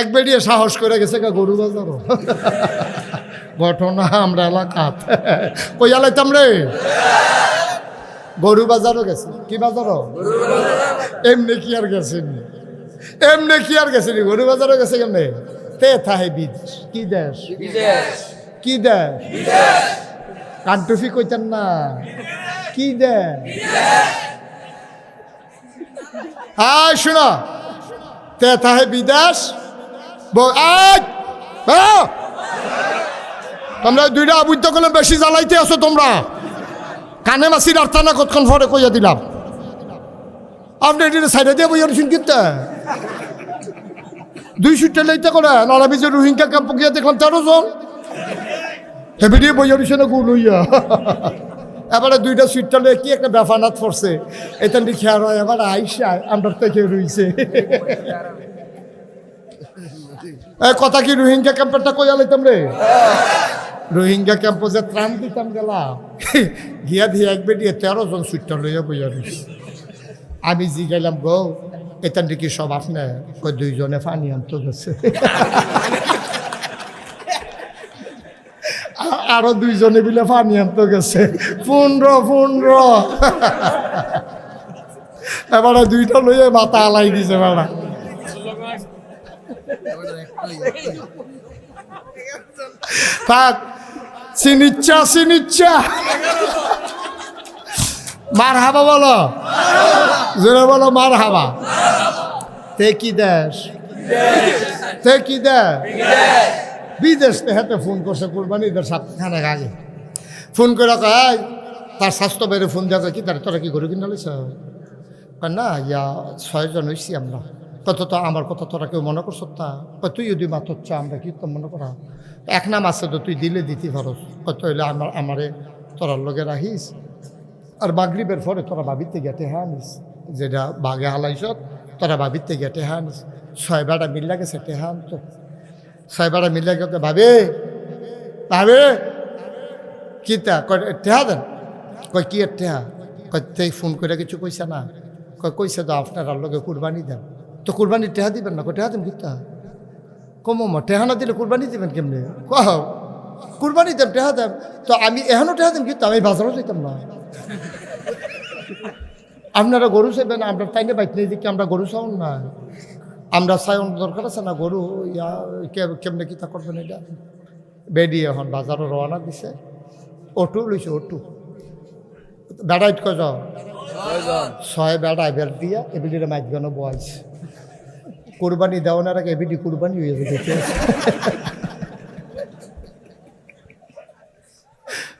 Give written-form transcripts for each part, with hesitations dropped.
এক বেরিয়ে সাহস করে গেছে গরু বাজারও ঘটনা আমরা এলাকাত কই আলাইতাম রে গরু বাজারও গেছে কি বাজারও এমনি কি আর গেছেন এমনি কি আর গেছেন গরু বাজারও গেছে কেমনে তে থাহে বিদেশ কি দেশ কি দেশ কান্টুফি কইতেন না কি দেশ হ্যাঁ শোনো তে থাহে বিদেশ তোমরা দুইটা আবুদ্ধ করলে বেশি জ্বালাইতে আছো তোমরা কানে মাসির আর টানা কতক্ষণ পরে কইয়া দিলাম আপনি এটা সাইডে দিয়ে বইয়া রয়েছেন কিন্তু 200 লাইতে করে নারাবি যে রোহিঙ্গা ক্যাম্প গিয়ে দেখলাম 13 জন হেবি দিয়ে বইয়া রয়েছে না গুল হইয়া এবারে দুইটা সুইটটা লয়ে কি একটা ব্যাপানাত পড়ছে এটা খেয়াল হয় এবার আইসা আমরা থেকে রয়েছে কথা কি রোহিঙ্গা ক্যাম্পেরটা কইয়া লাইতাম রে রোহিঙ্গা ক্যাম্পে যে ত্রাণ দিতাম গেলাম গিয়া দিয়ে এক বেরিয়ে 13 জন সুইটটা লইয়া বইয়া রয়েছে আমি জি গেলাম গো এখান থেকে সব আপনার কই 2 জনে পানি আনতে গেছে আরো 2 জনে বিলে পানি আনতে গেছে 15 এবারে দুইটা লইয়া মাথা আলাই দিছে বেড়া থাক সিনিচ্ছা মার হাবা বলো জোরে বলো মার হাবা তে কি দেশ বিদেশ হাতে ফোন করছে কোরবানি ঈদের সপ্তাহখানেক আগে ফোন করে কয় তার স্বাস্থ্য বেড়ে ফোন দেওয়া কি তার তোরা কি গরু কিনা লইছ না ইয়া 6 জন হইছি আমরা কত তো আমার কথা তোরা কেউ মনে করছ তা তুই যদি মাত্র আমরা কি তো মনে করা এক নাম আছে তো তুই দিলে দিতে পারস কত হইলে আমারে তোরার লগে রাখিস আর মাগরিবের পরে তোরা বাবিতে গেটে হ্যাঁ নিস যেটা বাঘে হালাইছত তোরা বাবিতে গেটে হ্যাঁ নিস 6 বেড়া মিল্লা গেছে টেহা তো 6 বেড়া মিল্লা গেছে ভাবে কি তা টেহা দেন কয় কি টেহা কয় ফোন করে কিছু কইছে না কইছে তো আপনার লগে কুরবানি দেন তো কুরবানি টেহা দিবেন না টেহা দেন কিতা কমো টেহা না দিলে কুরবানি দিবেন কেমনে কহ কুরবানি দেন টেহা দেন তো আমি এখনও টেহা দেন কিন্তু আমি বাজারও যেতাম না আপনারা গরু চাইবেন আমরা তাই না বাইক নিয়ে দিকে আমরা গরু চাউন না আমরা চাইন দরকার আছে না গরু ইয়া কেমনে কিতা করবেন এটা বেরিয়ে এখন বাজারও রওনা দিছে অটো লইছে অটো বেড়াইত কজ 6 বেড়া বের দিয়া এবিডিরে মাইক গানো বয়স কোরবানি দেওয়ার আগে এবিডি কোরবানি হয়ে যেতে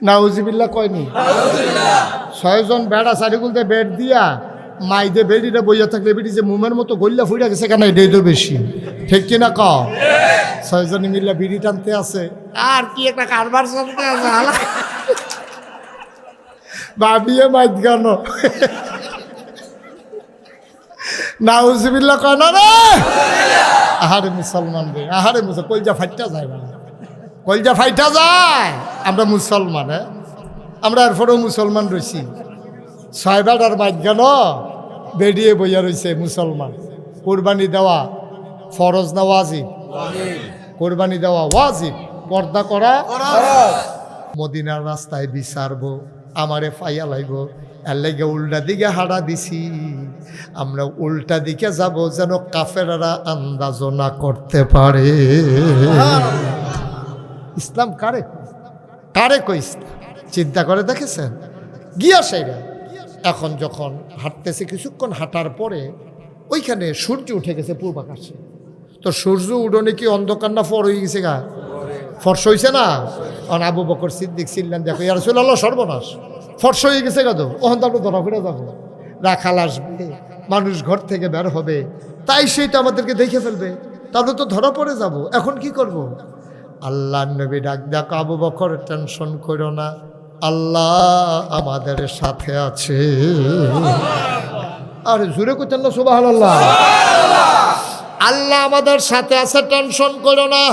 নাউজিবিল্লাহ কয়নি 6 জন বেড়া চারিগুলতে বেড দিয়া মাইদে বেডিটা বইয়া থাকলে বেডি যে মুমের মতো গল্লা ফুইরা গেছে কেন এটাই তো বেশি ঠিক কিনা ক 6 জনে মিল্লা বিড়ি টানতে আছে আর কি একটা কারবার চলতে আছে ভাবিয়ে মাইদ গানো নাউজিবিল্লাহ কয় না রে আহারে মুসলমান রে আহারে কলজা ফাইটা যায় না কলজা ফাইটা যায় আমরা মুসলমান আমরা এরপরেও মুসলমান রয়েছি 6 বেড়ার বাইক গেল বেরিয়ে বইয়া রয়েছে মুসলমান কোরবানি দেওয়া ফরজ না ওয়াজিব কোরবানি দেওয়া ওয়াজিব পর্দা করা মদিনার রাস্তায় বিচারবো আমারে ফাইয়া লাইব এর লাগে উল্টা দিকে হাড়া দিছি আমরা উল্টা দিকে যাব যেন কাফেররা আন্দাজ না করতে পারে ইসলাম কারে কারে কইস চিন্তা করে দেখেছেন গিয়া সেইরা এখন যখন হাঁটতেছে কিছুক্ষণ হাঁটার পরে ওইখানে সূর্য উঠে গেছে পূর্ব আকাশে তো সূর্য উঠোনে কি অন্ধকার না ফর হয়ে গেছে গা ফর্স হয়েছে না কারণ আবু বকর সিদ্দিক ছিলেন দেখো ইয়া রাসূলুল্লাহ সর্বনাশ ফর্স হয়ে গেছে গা তো ওখান তো ধরা ফিরে যাবো রাখাল আসবে মানুষ ঘর থেকে বের হবে তাই সেইটা আমাদেরকে দেখে ফেলবে তাহলে তো ধরা পড়ে যাব এখন কি করব আল্লাহ নবী ডাক ডাক আবু বকর টেনশন করো না আল্লাহ আমাদের সাথে আছে আর জোরে কইতেন না সুবহানাল্লাহ আল্লাহ আমাদের সাথে আছে টেনশন করো না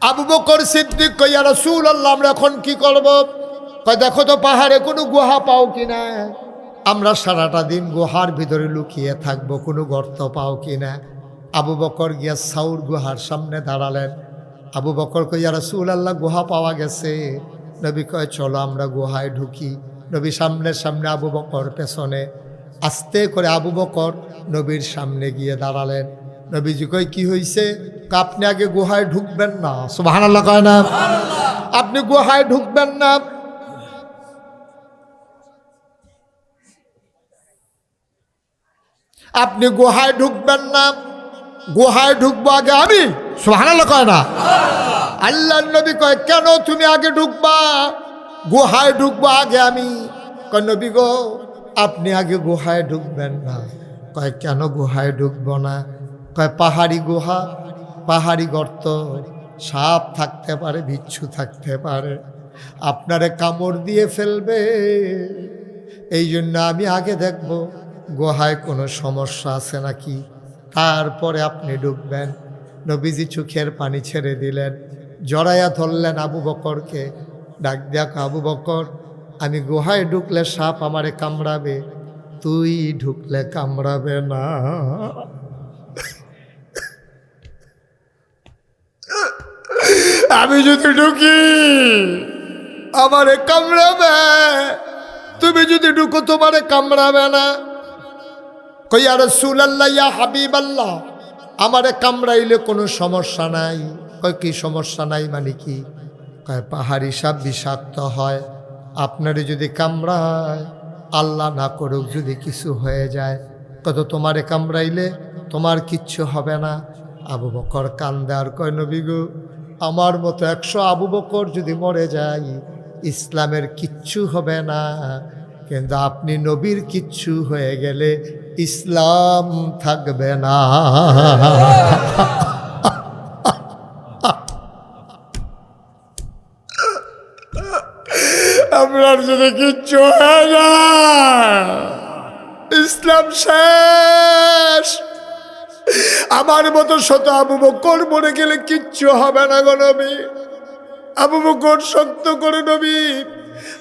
আবু বকর সিদ্দিক কই ইয়া রাসূলুল্লাহ আমরা এখন কি করব কই দেখো তো পাহাড়ে কোনো গুহা পাও কিনা আমরা সারাটা দিন গুহার ভিতরে লুকিয়ে থাকবো কোনো গর্ত পাও কিনা আবু বকর গিয়া সাউর গুহার সামনে দাঁড়ালেন। আবু বকর কই, ইয়া রাসূলুল্লাহ, গুহা পাওয়া গেছে। নবী কয়, চলো আমরা গুহায় ঢুকি। নবী সামনে সামনে, আবু বকর পেছনে। আস্তে করে আবু বকর নবীর সামনে গিয়ে দাঁড়ালেন। নবীজি কয়, কি হয়েছে? আপনি আগে গুহায় ঢুকবেন না। সুবহানাল্লাহ কয় না? আপনি গুহায় ঢুকবেন না। আপনি গুহায় ঢুকবেন না। গুহায় ঢুকবো আগে আমি। সুবহানাল্লাহ কয় না? আল্লাহর নবী কয়, কেন তুমি আগে ঢুকবা? গুহায় ঢুকবো আগে আমি। কয়, নবী গো, আপনি আগে গুহায় ঢুকবেন না। কয়, কেন গুহায় ঢুকবো না? কয়, পাহাড়ি গুহা, পাহাড়ি গর্ত, সাপ থাকতে পারে, বিচ্ছু থাকতে পারে, আপনারে কামড় দিয়ে ফেলবে। এই জন্য আমি আগে দেখব গুহায় কোনো সমস্যা আছে নাকি, তারপরে আপনি ঢুকবেন। নবীজি চোখের পানি ছেড়ে দিলেন, জড়াইয়া ধরলেন আবু বকরকে। ডাক দেখ, আবু বকর, আমি গুহায় ঢুকলে সাপ আমারে কামড়াবে, তুই ঢুকলে কামড়াবে না। আমি যদি ঢুকি আমারে কামড়াবে, তুমি যদি ঢুকো তোমারে কামড়াবে না। কই, ইয়া রাসূলুল্লাহ, ইয়া হাবিবাল্লাহ, আমারে কামড়াইলে কোনো সমস্যা নাই। কয়, কি সমস্যা নাই মানে কি? কয়, পাহাড়ি সাপ বিষাক্ত হয়, আপনারে যদি কামড়ায়, আল্লাহ না করুক যদি কিছু হয়ে যায়, কত তোমারে কামড়াইলে তোমার কিচ্ছু হবে না। আবু বকর কান্দে আর কয়, নবী গো, আমার মতো 100 আবু বকর যদি মরে যায়, ইসলামের কিচ্ছু হবে না, কিন্তু আপনি নবীর কিচ্ছু হয়ে গেলে ইসলাম থাকবে না। আপনার যদি কিচ্ছু হয়ে যায়, ইসলাম শেষ। আমার মতো শত আবু বকর মরে গেলে কিচ্ছু হবে না গো নবী। আবু বকর শক্ত করে নবী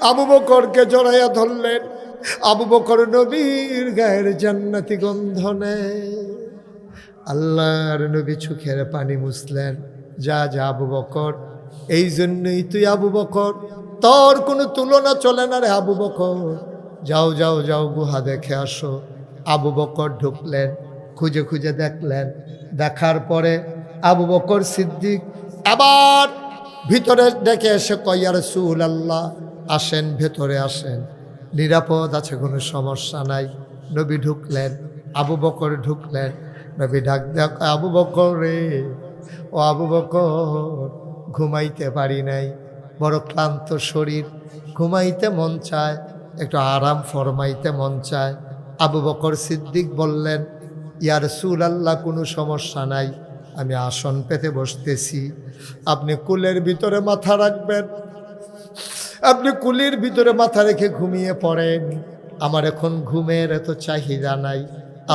আবু বকরকে জড়াইয়া ধরলেন। আবু বকর নবীর গায়ের জান্নাতি গন্ধ নেয়। আল্লাহর নবী চোখের পানি মুছলেন। যা যা আবু বকর, এই জন্যই তুই আবু বকর, তোর কোনো তুলনা চলে না রে আবু বকর। যাও যাও যাও, গুহা দেখে আসো। আবু বকর ঢুকলেন, খুঁজে খুঁজে দেখলেন। দেখার পরে আবু বকর সিদ্দিক আবার ভিতরে ডেকে এসে কয়, ইয়া রাসূলুল্লাহ, আসেন, ভেতরে আসেন, নিরাপদ আছে, কোনো সমস্যা নাই। নবী ঢুকলেন, আবু বকর ঢুকলেন। নবী ডাক দেখ, আবু বকর রে, ও আবু বকর, ঘুমাইতে পারি নাই, বড় ক্লান্ত শরীর, ঘুমাইতে মন চায়, একটু আরাম ফরমাইতে মন চায়। আবু বকর সিদ্দিক বললেন, ইয়া রাসূলুল্লাহ, কোনো সমস্যা নাই, আমি আসন পেতে বসতেছি, আপনি কুলের ভিতরে মাথা রাখবেন, আপনি কুলির ভিতরে মাথা রেখে ঘুমিয়ে পড়েন, আমার এখন ঘুমের এত চাহিদা নাই।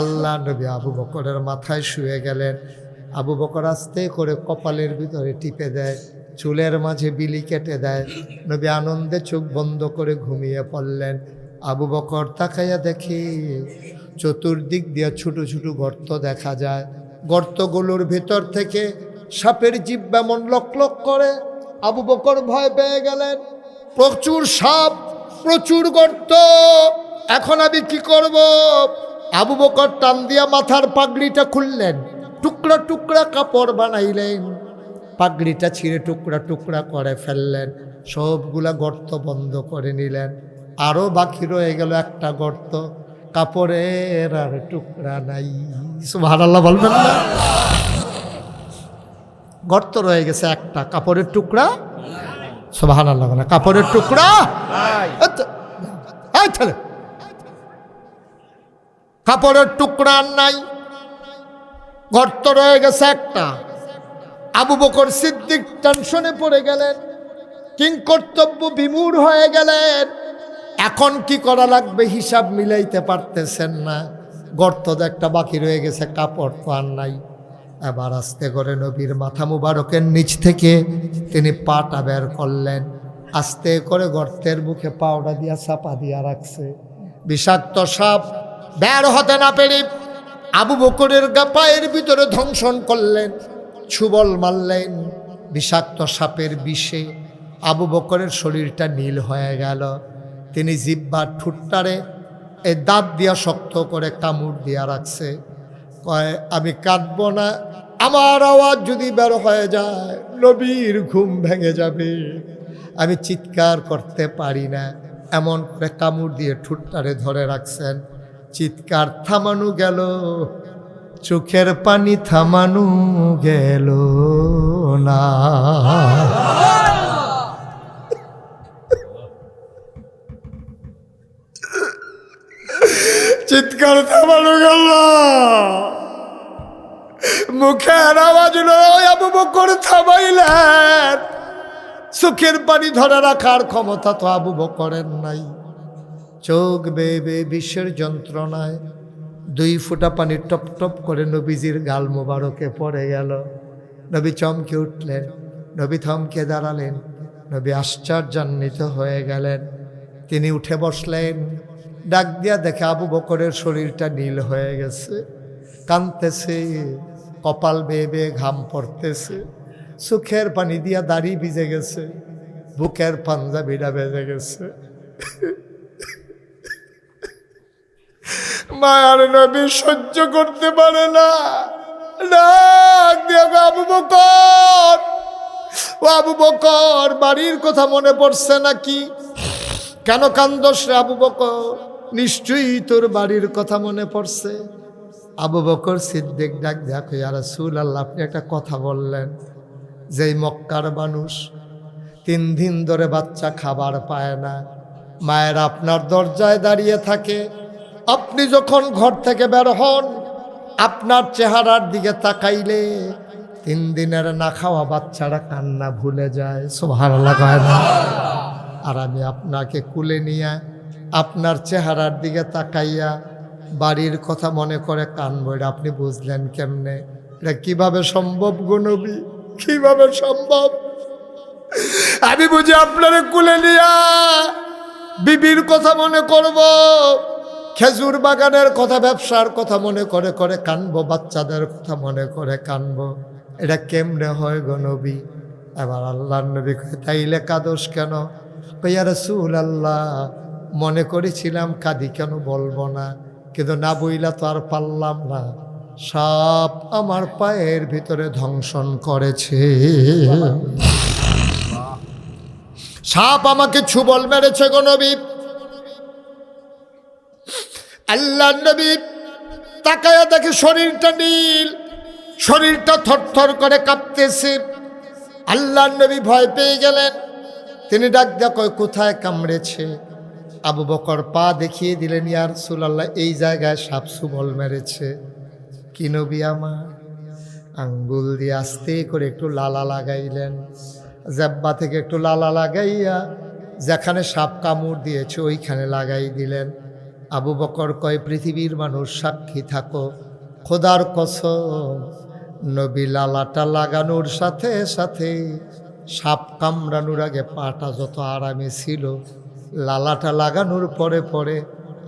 আল্লাহ নবী আবু বকরের মাথায় শুয়ে গেলেন। আবু বকর আস্তে করে কপালের ভিতরে টিপে দেয়, চুলের মাঝে বিলি কেটে দেয়। নবী আনন্দে চোখ বন্ধ করে ঘুমিয়ে পড়লেন। আবু বকর তাকাইয়া দেখে চতুর্দিক দিয়ে ছোট ছোট গর্ত দেখা যায়। গর্তগুলোর ভেতর থেকে সাপের জিহ্বা এমন লক লক করে। আবু বকর ভয় পেয়ে গেলেন, প্রচুর সাপ, প্রচুর গর্ত, এখন আমি কি করব? আবু বকর টান দিয়া মাথার পাগড়িটা খুললেন, টুকরা টুকরা কাপড় বানাইলেন, পাগড়িটা ছিঁড়ে টুকরা টুকরা করে ফেললেন, সবগুলা গর্ত বন্ধ করে নিলেন। আরও বাকি রয়ে গেল একটা গর্ত, কাপড়ের আর টুকরা নাই। সুবহানাল্লাহ বলবেন না? গর্ত রয়ে গেছে একটা, কাপড়ের টুকরা। সুবহানাল্লাহ বলে, কাপড়ের টুকরা কাপড়ের টুকরা নাই, গর্ত রয়ে গেছে একটা। আবু বকর সিদ্দিক টেনশনে পড়ে গেলেন, কিংকর্তব্য বিমূঢ় হয়ে গেলেন। এখন কি করা লাগবে হিসাব মিলাইতে পারতেছেন না। গর্ত একটা বাকি রয়ে গেছে, কাপড় তো আর নাই। এবার আস্তে করে নবীর মাথা মুবারকের নিচ থেকে তিনি পাটা বের করলেন, আস্তে করে গর্তের মুখে পাউডা দিয়া চাপা দিয়া রাখছে। বিষাক্ত সাপ বের হতে না পেরে আবু বকরের পায়ের ভিতরে ধ্বংসন করলেন, ছুবল মারলেন, বিষাক্ত সাপের বিষে আবু বকরের শরীরটা নীল হয়ে গেল। তিনি জিহ্বার ঠুট্টারে এই দাঁত দিয়া শক্ত করে কামড় দিয়া রাখছে। কয় আমি কাঁদব না, আমার আওয়াজ যদি বের হয়ে যায় নবীর ঘুম ভেঙে যাবে, আমি চিৎকার করতে পারি না। এমন করে কামড় দিয়ে ঠুট্টারে ধরে রাখছেন। চিৎকার থামানো গেল, চোখের পানি থামানো গেল না। চিৎকার থামানো গেল, মুখের আওয়াজ আবু বকর থামাইলেন। চোখের পানি ধরে রাখার ক্ষমতা তো আবু বকরের নাই। চোখ বেয়ে বেয়ে বিশ্বের যন্ত্রণায় 2 ফোঁটা পানি টপ টপ করে নবীজির গাল মোবারকে পড়ে গেল। নবী চমকে উঠলেন, নবী থমকে দাঁড়ালেন, নবী আশ্চর্যান্বিত হয়ে গেলেন। তিনি উঠে বসলেন, ডাক দিয়া দেখে আবু বকরের শরীরটা নীল হয়ে গেছে, কাঁদতেছে, কপাল বেয়ে বেয়ে ঘাম পড়তেছে, চোখের পানি দিয়া দাড়ি ভিজে গেছে, বুকের পাঞ্জাবিটা বেজে গেছে। মায়ার নবী সহ্য করতে পারে না, ডাক দিয়া আবু বকর, ও আবু বকর, বাড়ির কথা মনে পড়ছে নাকি? কেন কান্দস রে আবু বকর? নিশ্চয়ই তোর বাড়ির কথা মনে পড়ছে। আবু বকর সিদ্দিক ডাক দেখো, ইয়া রাসূলুল্লাহ, আপনি একটা কথা বললেন, যেই মক্কার মানুষ 3 দিন ধরে বাচ্চা খাবার পায় না, মায়ের আপনার দরজায় দাঁড়িয়ে থাকে, আপনি যখন ঘর থেকে বের হন আপনার চেহারার দিকে তাকাইলে 3 দিনের না খাওয়া বাচ্চারা কান্না ভুলে যায়। সুবহানাল্লাহ কয় না? আর আমি আপনাকে কুলে নিয়ে আপনার চেহারার দিকে তাকাইয়া বাড়ির কথা মনে করে কানবো, এটা আপনি বুঝলেন কেমনে? এটা কিভাবে সম্ভব গো নবী, কিভাবে সম্ভব? আমি বুঝি আপনারে কুলে নিয়া বিবির কথা মনে করব, খেজুর বাগানের কথা, ব্যবসার কথা মনে করে করে কানবো, বাচ্চাদের কথা মনে করে কানবো, এটা কেমনে হয় গো নবী? এবার আল্লাহর নবী কয়, তাইলে কাদোস কেন? ইয়া রাসূলুল্লাহ, মনে করেছিলাম কাঁদি, কেন বলবো না, কিন্তু না বইলা তো আর পারলাম না। সাপ আমার পায়ের ভিতরে ধ্বংসন করেছে, সাপ আমাকে ছুবল মেরেছে গো নবী। আল্লাহ নবী তাকায়া দেখে শরীরটা নীল, শরীরটা থরথর করে কাঁপতেছে। আল্লাহ নবী ভয় পেয়ে গেলেন। তিনি ডাক দিয়া কয়, কোথায় কামড়েছে? আবু বকর পা দেখিয়ে দিলেন, ইয়া রাসূলুল্লাহ, এই জায়গায় সাপ ছুবল মেরেছে। কি নবী আমার? আঙ্গুল দিয়ে আস্তে করে একটু লালা লাগাইলেন, জাব্বা থেকে একটু লালা লাগাইয়া যেখানে সাপ কামড় দিয়েছে ওইখানে লাগাই দিলেন। আবু বকর কয়, পৃথিবীর মানুষ সাক্ষী থাকো, খোদার কসম, নবী লালাটা লাগানোর সাথে সাথে সাপ কামড়ানোর আগে পাটা যত আরামে ছিল, লালাটা লাগানোর পরে পরে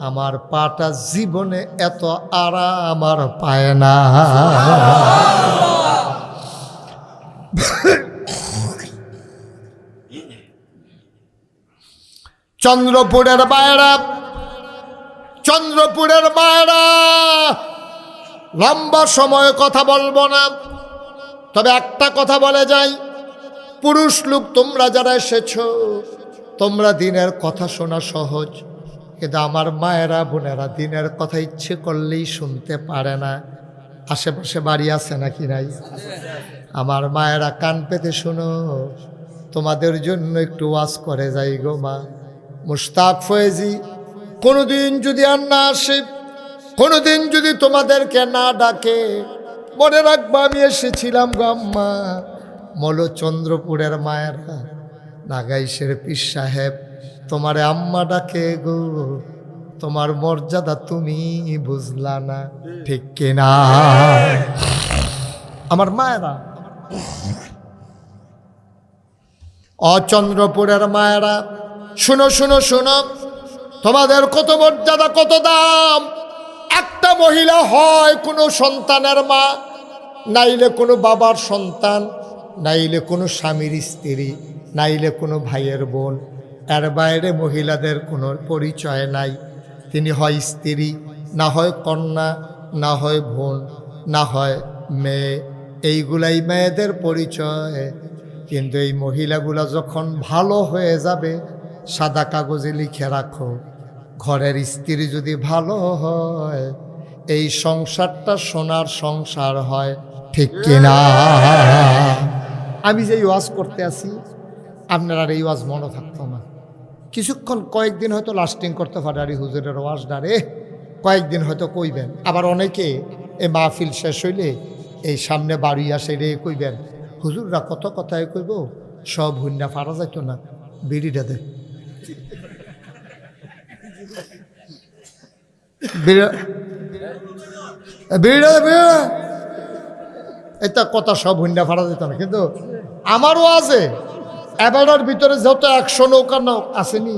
আমার পাটা জীবনে এত আরাম আর পায় না। চন্দ্রপুরের মায়েরা, চন্দ্রপুরের মায়েরা, লম্বা সময় কথা বলবো না, তবে একটা কথা বলে যাই, পুরুষ লোক তোমরা যারা এসেছো, তোমরা দিনের কথা শোনা সহজ, কিন্তু আমার মায়েরা বোনেরা দিনের কথা ইচ্ছে করলেই শুনতে পারে না। আশেপাশে বাড়ি আছে নাকি নাই? আমার মায়েরা কান পেতে শোনো, তোমাদের জন্য একটু ওয়াজ করে যাই গো মা। মুশতাক ফয়েজি কোনোদিন যদি আর না আসে, কোনোদিন যদি তোমাদেরকে না ডাকে, মনে রাখবা আমি এসেছিলাম গো আম্মা। মলো চন্দ্রপুরের মায়েরা, নাগাইশের পীর সাহেব তোমারে আম্মা ডাকে গো, তোমার মর্যাদা তুমি বুঝলা না, ঠিক কিনা? আমার মায়েরা, অচন্দ্রপুরের মায়েরা, শুনো শুনো শুনো, তোমাদের কত মর্যাদা, কত দাম। একটা মহিলা হয় কোনো সন্তানের মা, নাইলে কোনো বাবার সন্তান, নাইলে কোনো স্বামীর স্ত্রী, নাইলে কোনো ভাইয়ের বোন। এর বাইরে মহিলাদের কোনো পরিচয় নাই। তিনি হয় স্ত্রী, না হয় কন্যা, না হয় বোন, না হয় মেয়ে। এইগুলাই মেয়েদের পরিচয়। কিন্তু এই মহিলাগুলা যখন ভালো হয়ে যাবে, সাদা কাগজে লিখে রাখো, ঘরের স্ত্রী যদি ভালো হয়, এই সংসারটা সোনার সংসার হয়। ঠিক কিনা? আমি যে ওয়াজ করতে আসি, আপনার আর এই ওয়াজ মনে থাকতো না। কিছুক্ষণ কয়েকদিন হয়তো লাস্টিং করতে পারে, আর এই হুজুরের ওয়াজ ডারে কয়েকদিন হয়তো কইবেন। আবার অনেকে এই মাহফিল শেষ হইলে এই সামনে বাড়ি আসে রে কইবেন, হুজুররা কত কথায় কইব, সব হুন্না ফারা যাইত না, বিড়িটা দে। এটা কথা সব হুন্ডা ফাড়া যেত না, কিন্তু আমারও আছে। এবারের ভিতরে যত 100 নৌকা আসেনি,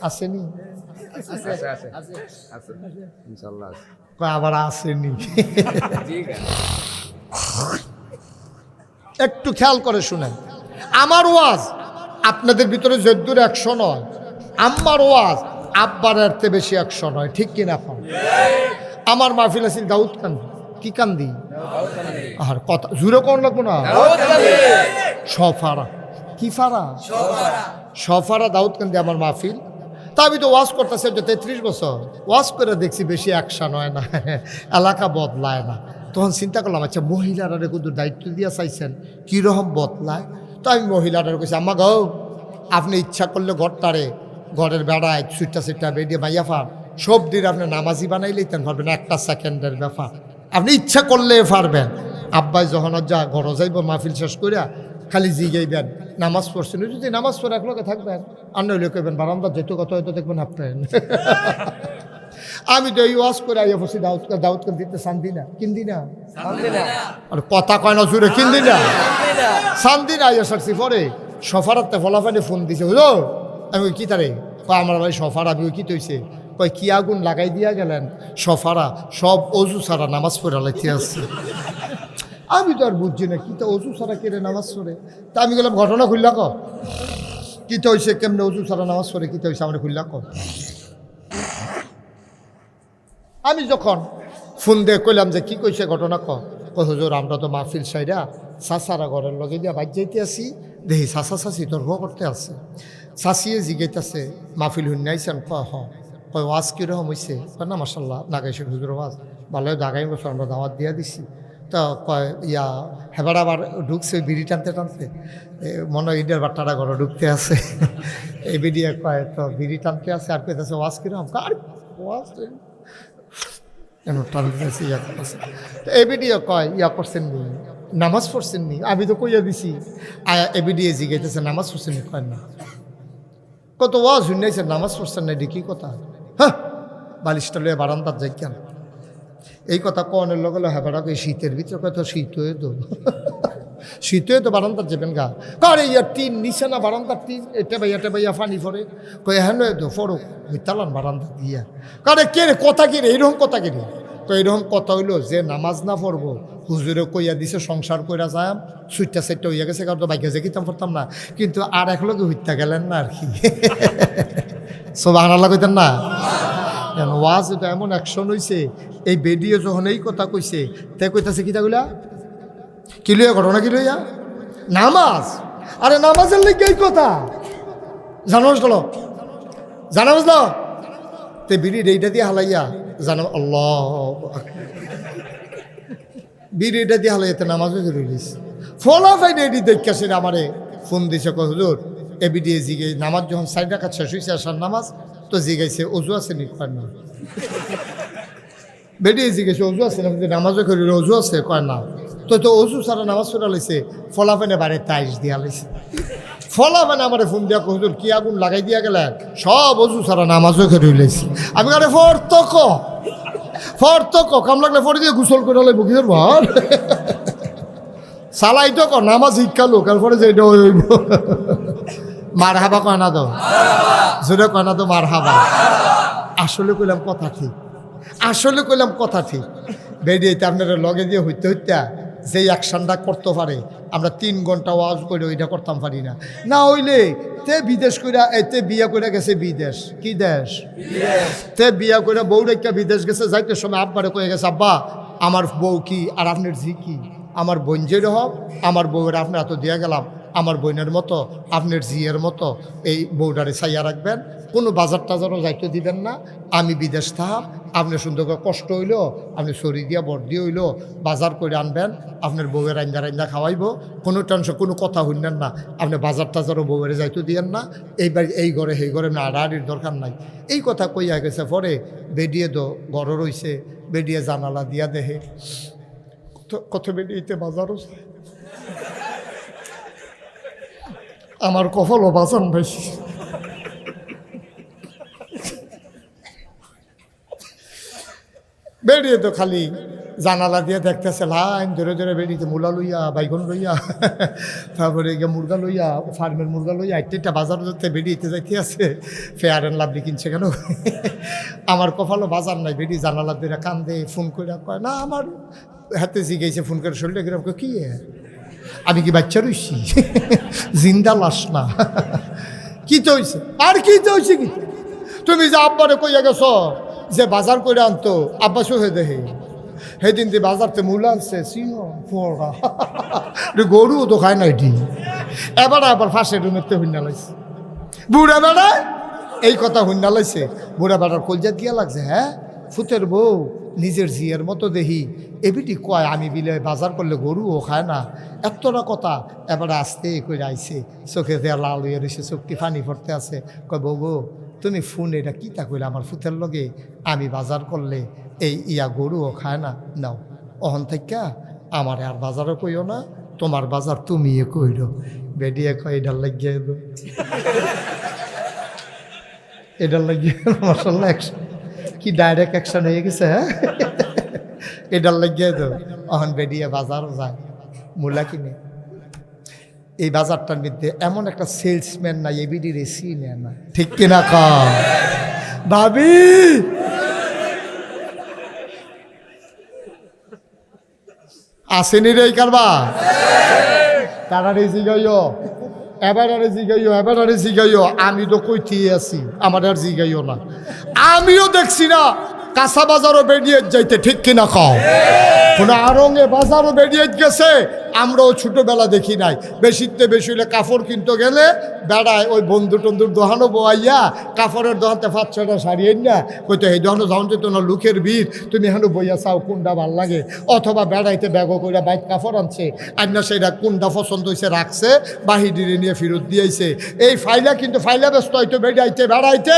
আসেনি, আবার আসেনি। একটু খেয়াল করে শুনেন, আমার ওয়াজ আপনাদের ভিতরে যদ্দুর 100 নয়, আমার ওয়াজ আব্বার এরতে বেশি 100 নয়। ঠিক কিনা? আমার মাহফিল আছিল দাউদ কান্দি। কি কান্দি? আর কথা জুড়ে কোন লাগবো না, সফারা। কি ফারা? সফারা দাউদ কান্দি আমার মাহফিল। তা আমি তো ওয়াজ করতেছি 33 বছর ওয়াজ করে দেখছি, বেশি 100 নয় না, এলাকা বদলায় না। তখন চিন্তা করলাম, আচ্ছা মহিলারা কিন্তু দায়িত্ব দিয়া চাইছেন, কীরকম বদলায়। তো আমি মহিলারা কইছি, আম্মা গো, আপনি ইচ্ছা করলে ঘরটারে, ঘরের বেড়ায় সুইটা সুইটা বেরিয়ে মাইয়া ফার সব দিন আপনি নামাজি বানাইলেই তেন পারবেন, একটা সেকেন্ডের ব্যাপার, আপনি ইচ্ছা করলে পারবেন। আব্বাই যখন যা ঘর যাইব মাহফিল শেষ করিয়া খালি জিগাইবেন নামাজ পড়ছেন, যদি নামাজ পড়ে একলগে থাকবেন, আর নইলে কইবেন বারান্দা যেহেতু কত হয়তো দেখবেন আপনার। আমি তো এই ওয়াজ করে আইয়া বসি, দাউদকে দিতে শান্তি না, কিনদি না, আর কথা কয় না জুড়ে, কিনদি না, শান্তি না। আইয়া সারছি পরে সফারাতে ফলাফানি ফোন দিছে, বুঝলো। আমি কি তারে কয়, আমার ভাই সফার, আমি কি তৈছে, কয় কি আগুন লাগাই দিয়া গেলেন, সফারা সব অজু সারা নামাজ পড়ে লাইতে আসছে। আমি তো আর বুঝছি না, কি তো অজু সারা কেড়ে নামাজ পড়ে। তা আমি গেলাম, ঘটনা খুললা ক, কি তো হয়েছে, কেমনে অজু সারা নামাজ পড়ে, কি তো হয়েছে আমার খুললা ক। আমি যখন ফোন দিয়ে কইলাম যে কি কইছে ঘটনা ক, হুজুর আমরা তো মাহফিল সাইরা চাচারা ঘরের লগে দিয়া বাইর যাইতে আসি, দেখি চাচা চাচি তর্ক করতে আছে। চাচিয়ে জিগাইতেছে মাহফিল হুন্নাইছেন, কয় হ, কয় ওয়াজ কীরকম হয়েছে, কয় না মাসাল্লাহ নাগাইছে হুজুর ওয়াজ ভালো, আগামী বছর আমরা দাওয়াত দিয়া দিছি। তো কয় ইয়া হেবার আবার ঢুকছে বিড়ি টানতে টানতে, মনে হয় ইন্ডিয়ার বাট্টারা ঘরে ঢুকতে আছে। এই বিড়িয়ে কয় তো বিড়ি টানতে আছে, আর কইতেছে ওয়াজ কিরকম, আর ওয়াজ টানতেছে ইয়া করতেছে। তো এই বিডিও কয় ইয়া করছেন নি, নামাজ পড়ছেন নি, আমি তো কইয়া দিছি। এ বিডিয়ে জিগাইতেছে নামাজ পড়ছেন নি, কয় না। কত ওয়াজ শুনাইছে, নামাজ পড়ছেন না, এটি কি কথা? হ্যাঁ, বালিশটা লইয়া বারান্দার যাই কেন? এই কথা কনের লগে হেবারা কই শীতের ভিতরে, কত শীত হয়ে তো, শীত হয়ে তো বারান্দার যাবেন গা, কারে ইয়া টিন নিচে না বারান্দার টিন, এটা ভাইয়া পানি পরে, কই হ্যাঁ তো ফরক মিতালান বারান্দা দিয়া, কারে কে রে কথা কি রে, এইরকম কথা কি রে। তো এইরকম কথা হইলো যে নামাজ না পড়বো, হুজুরে কইয়া দিছে সংসার কইরা যায়, সুইটটা সেটটা হইয়া গেছে, কারণ তো বাইকে যে কিতাম পড়তাম না, কিন্তু আর একলগে হইতা গেলেন না আর কি। সুবহানাল্লাহ কইতেন না। ওয়াজ এটা এমন অ্যাকশন হইছে, এই বেডিও যখন এই কথা কইছে, তাই কইতাছে কিতাগুলা কি লইয়া, ঘটনা কি লইয়া, নামাজ। আরে নামাজের লেগে এই কথা জানো বুঝলো, জানা বুঝলো। তে বিড়ি এইটা দিয়ে হালাইয়া জানো, আল্লাহ বিড়ি এটা দিয়ে হালাইয়াতে নামাজও জরুরিস। ফলাফাই এডি দেখছে আমারে ফোন দিছে, হুজুর এ বিডিয়ে জিগে নামাজ যখন সাইড রাখা শেষ হয়েছে আসার নামাজ, তো জিগাইছে অজু আছে নি, কয় না। বেডিয়ে জিজ্ঞেসে অজু আছে না, নামাজও করি অজু আছে, কয় না। তো অজু সারা নামাজ পড়া লাইছে, ফলাফানে বাড়ির টাইস দিয়া লাইছে। ফলাফানে আমার ফোন দিয়া হুজুর কি আগুন লাগাই দিয়া গেলেন, সব অজু সারা নামাজও করে লাইছি। আমি কারে ফর্তক কাম লাগলে ফরে দিয়ে গোসল করে লাগবো, কি ভার সালাই তো ক নামাজ শিক্ষা লোক, আর পরে যে এটা হইব মার হাবা, কয় না তো জোরে, কয় না তো মার হাবা। আসলে কইলাম কথা ঠিক, আসলে কইলাম কথা ঠিক। বেরিয়েতে আপনারা লগে দিয়ে হইতে হইতে যেই অ্যাকশনটা করতে পারে, আমরা 3 ঘন্টা ওয়াজ করে ওইটা করতাম পারি না। না হইলে তে বিদেশ কইরা এতে বিয়া করে গেছে বিদেশ, কি দেশ তে বিয়া করে বউ রেখা বিদেশ গেছে, যাইতে সময় আব্বারে কয়ে গেছে, আব্বা আমার বউ কি আর আপনার জি কি, আমার বোন যের হোক আমার বউয়ের আপনার এত দিয়া গেলাম, আমার বোনের মতো আপনার জিয়ের মতো এই বউটারে ছাইয়া রাখবেন, কোনো বাজার টাজারও যাইতে দিবেন না, আমি বিদেশ থাম, আপনি সুন্দর করে কষ্ট হইল আপনি সরি দিয়া বর্দি হইল বাজার করে আনবেন, আপনার বউয়ের আঞ্জা রাঞ্জা খাওয়াইব, কোনো টেনশন কোনো কথা হইলেন না, আপনি বাজার টাজারও বউয়ের যাইতে দিয়েন না, এইবার এই ঘরে সেই ঘরে না আড়াআড়ির দরকার নাই। এই কথা কইয়া গেছে। পরে বেডিয়ে তো ঘর রইছে, বেডিয়ে জানালা দিয়া দেহে কত বেডিয়েতে বাজারও আমার কফলও বাঁচান ভাই। বেরিয়ে তো খালি জানালা দিয়ে দেখতেছে লাইন ধরে ধরে বেরিয়েছে, মূলা লইয়া বাইগন লইয়া তারপরে গিয়ে মুরগা লইয়া ফার্মের মুরগা লইয়া একটা বাজার ধরতে বেরিয়েতে যাইতে আছে। ফেয়ার অ্যান্ড লাভলি কিনছে কেন? আমার কপালও বাজার নাই। বেরিয়ে জানালা দিয়ে কান্দে, ফোন করে কয় না আমার হাতে জিগেছে, ফোন করে শরীরটা কিরকম, কি আমি কি বাচ্চা রইছি? জিন্দা লাশ না। কি তো হয়েছে আর কি তো হয়েছে? কি তুমি যে আব্বারে কইয়া গেছ যে বাজার করে আনতো, আব্বা সহে দেহে সেদিন দিয়ে বাজারতে মূল আনছে গরুও তো খায় না এটি। এবার আবার ফাঁসের রুমেতে হুন্না লাইছে বুড়া বেড়ায়, এই কথা হুন্না লাইছে। বুড়া বেড়ার কলজা দিয়া লাগছে, হ্যাঁ ফুতের বউ নিজের জিয়ের মতো দেহি, এবিটি কয় আমি বিলে বাজার করলে গরুও খায় না, এতটা কথা। এবার আস্তে করে আইছে, চোখে দেয়া লাল হয়ে রয়েছে, চোখটি ফানি পড়তে আছে। কয় বউ গো তুমি ফোন এটা কী তা কইলে আমার ফুতের লগে আমি বাজার করলে এই গরুও খায় না, নাও অহন থাইকা আমার আর বাজারও কইও না, তোমার বাজার তুমিও কইরো। বেডিয়ে কয় এটার লাগিয়ে দো, এটার লাগিয়ে মাসাল্লাহ অ্যাকশন, কি ডাইরেক্ট অ্যাকশন হয়ে গেছে। হ্যাঁ এটার লাগিয়ে দো। অহন বেডিয়ে বাজারও যায় মূলা কিনে। এই বাজারটার মধ্যে এমন একটা সেলসম্যান নাই এবিডি রেসি নেয় না, ঠিক কিনা কম ভাবি? আসেনি রে কারবা তারারে জিগাইও, এবারে জিগাইও, এবারে জিগাইও। আমি তো কইতে আছি, আমার আর জিগাইও না। আমিও দেখছি না কাঁচা বাজারও বেরিয়ে যাইতে, ঠিক কিনা খাও? কোনো আরঙে বাজারও বেরিয়ে গেছে, আমরাও ছোটোবেলা দেখি নাই। বেশিতে বেশি হলে কাপড় কিনতে গেলে বেড়ায় ওই বন্ধু টন্ধুর দোহানো বোয়াইয়া কাপড়ের দোহানতে 5-6টা শাড়ি না কইতো এই দোহানো যখন যেত না লুকের ভিড়, তুমি এখানে বইয়া চাও কোনটা ভাল লাগে, অথবা বেড়াইতে ব্যাগ করে বাইক কাপড় আনছে আর না সেটা কোনটা পছন্দ হয়েছে রাখছে, বাহিরে নিয়ে ফেরত দিয়েছে। এই ফাইলা কিন্তু ফাইলা ব্যস্ত হয়তো বেড়াইতে বেড়াইতে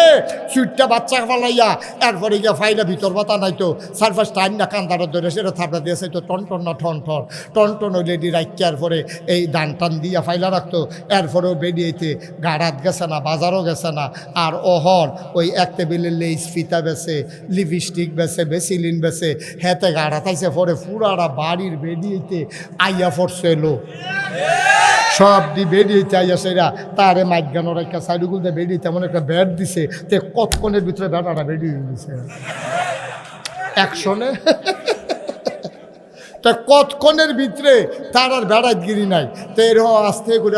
সুইটটা বাচ্চা ফালাইয়া এরপরে গিয়া ফাইলা ভিতর বাতা নাইতো সারফাস টাইম না কান্দারত ধরে সেটা থাপড়া দিয়েছে তো টন টন না ঠন ঠন টন টন ওই লেডি রাখিয়ার পরে এই দান টান দিয়া ফাইলা রাখতো। এরপরেও বেরিয়েতে গাড়াত গেছে না, বাজারও গেছে না। আর ওহন ওই এক টেবিলে লেইস ফিতা বেছে, লিপস্টিক বেছে, বেসিলিন বেছে, হেতে গাড়াত আইসে পরে পুরাটা বাড়ির বেরিয়েতে আইয়া পড়ছে এলো সব দি বেরিয়েছে আইয়া সেরা তারে মাইগানোর একটা সাইডুগুলতে বেরিয়েছে এমন একটা ব্যাট দিছে তে কতক্ষণের ভিতরে ব্যাটাটা বেরিয়ে গেছে তা কতক্ষণের ভিতরে তার আর বেড়াত গিরি নাই। তো এরকম আস্তে করে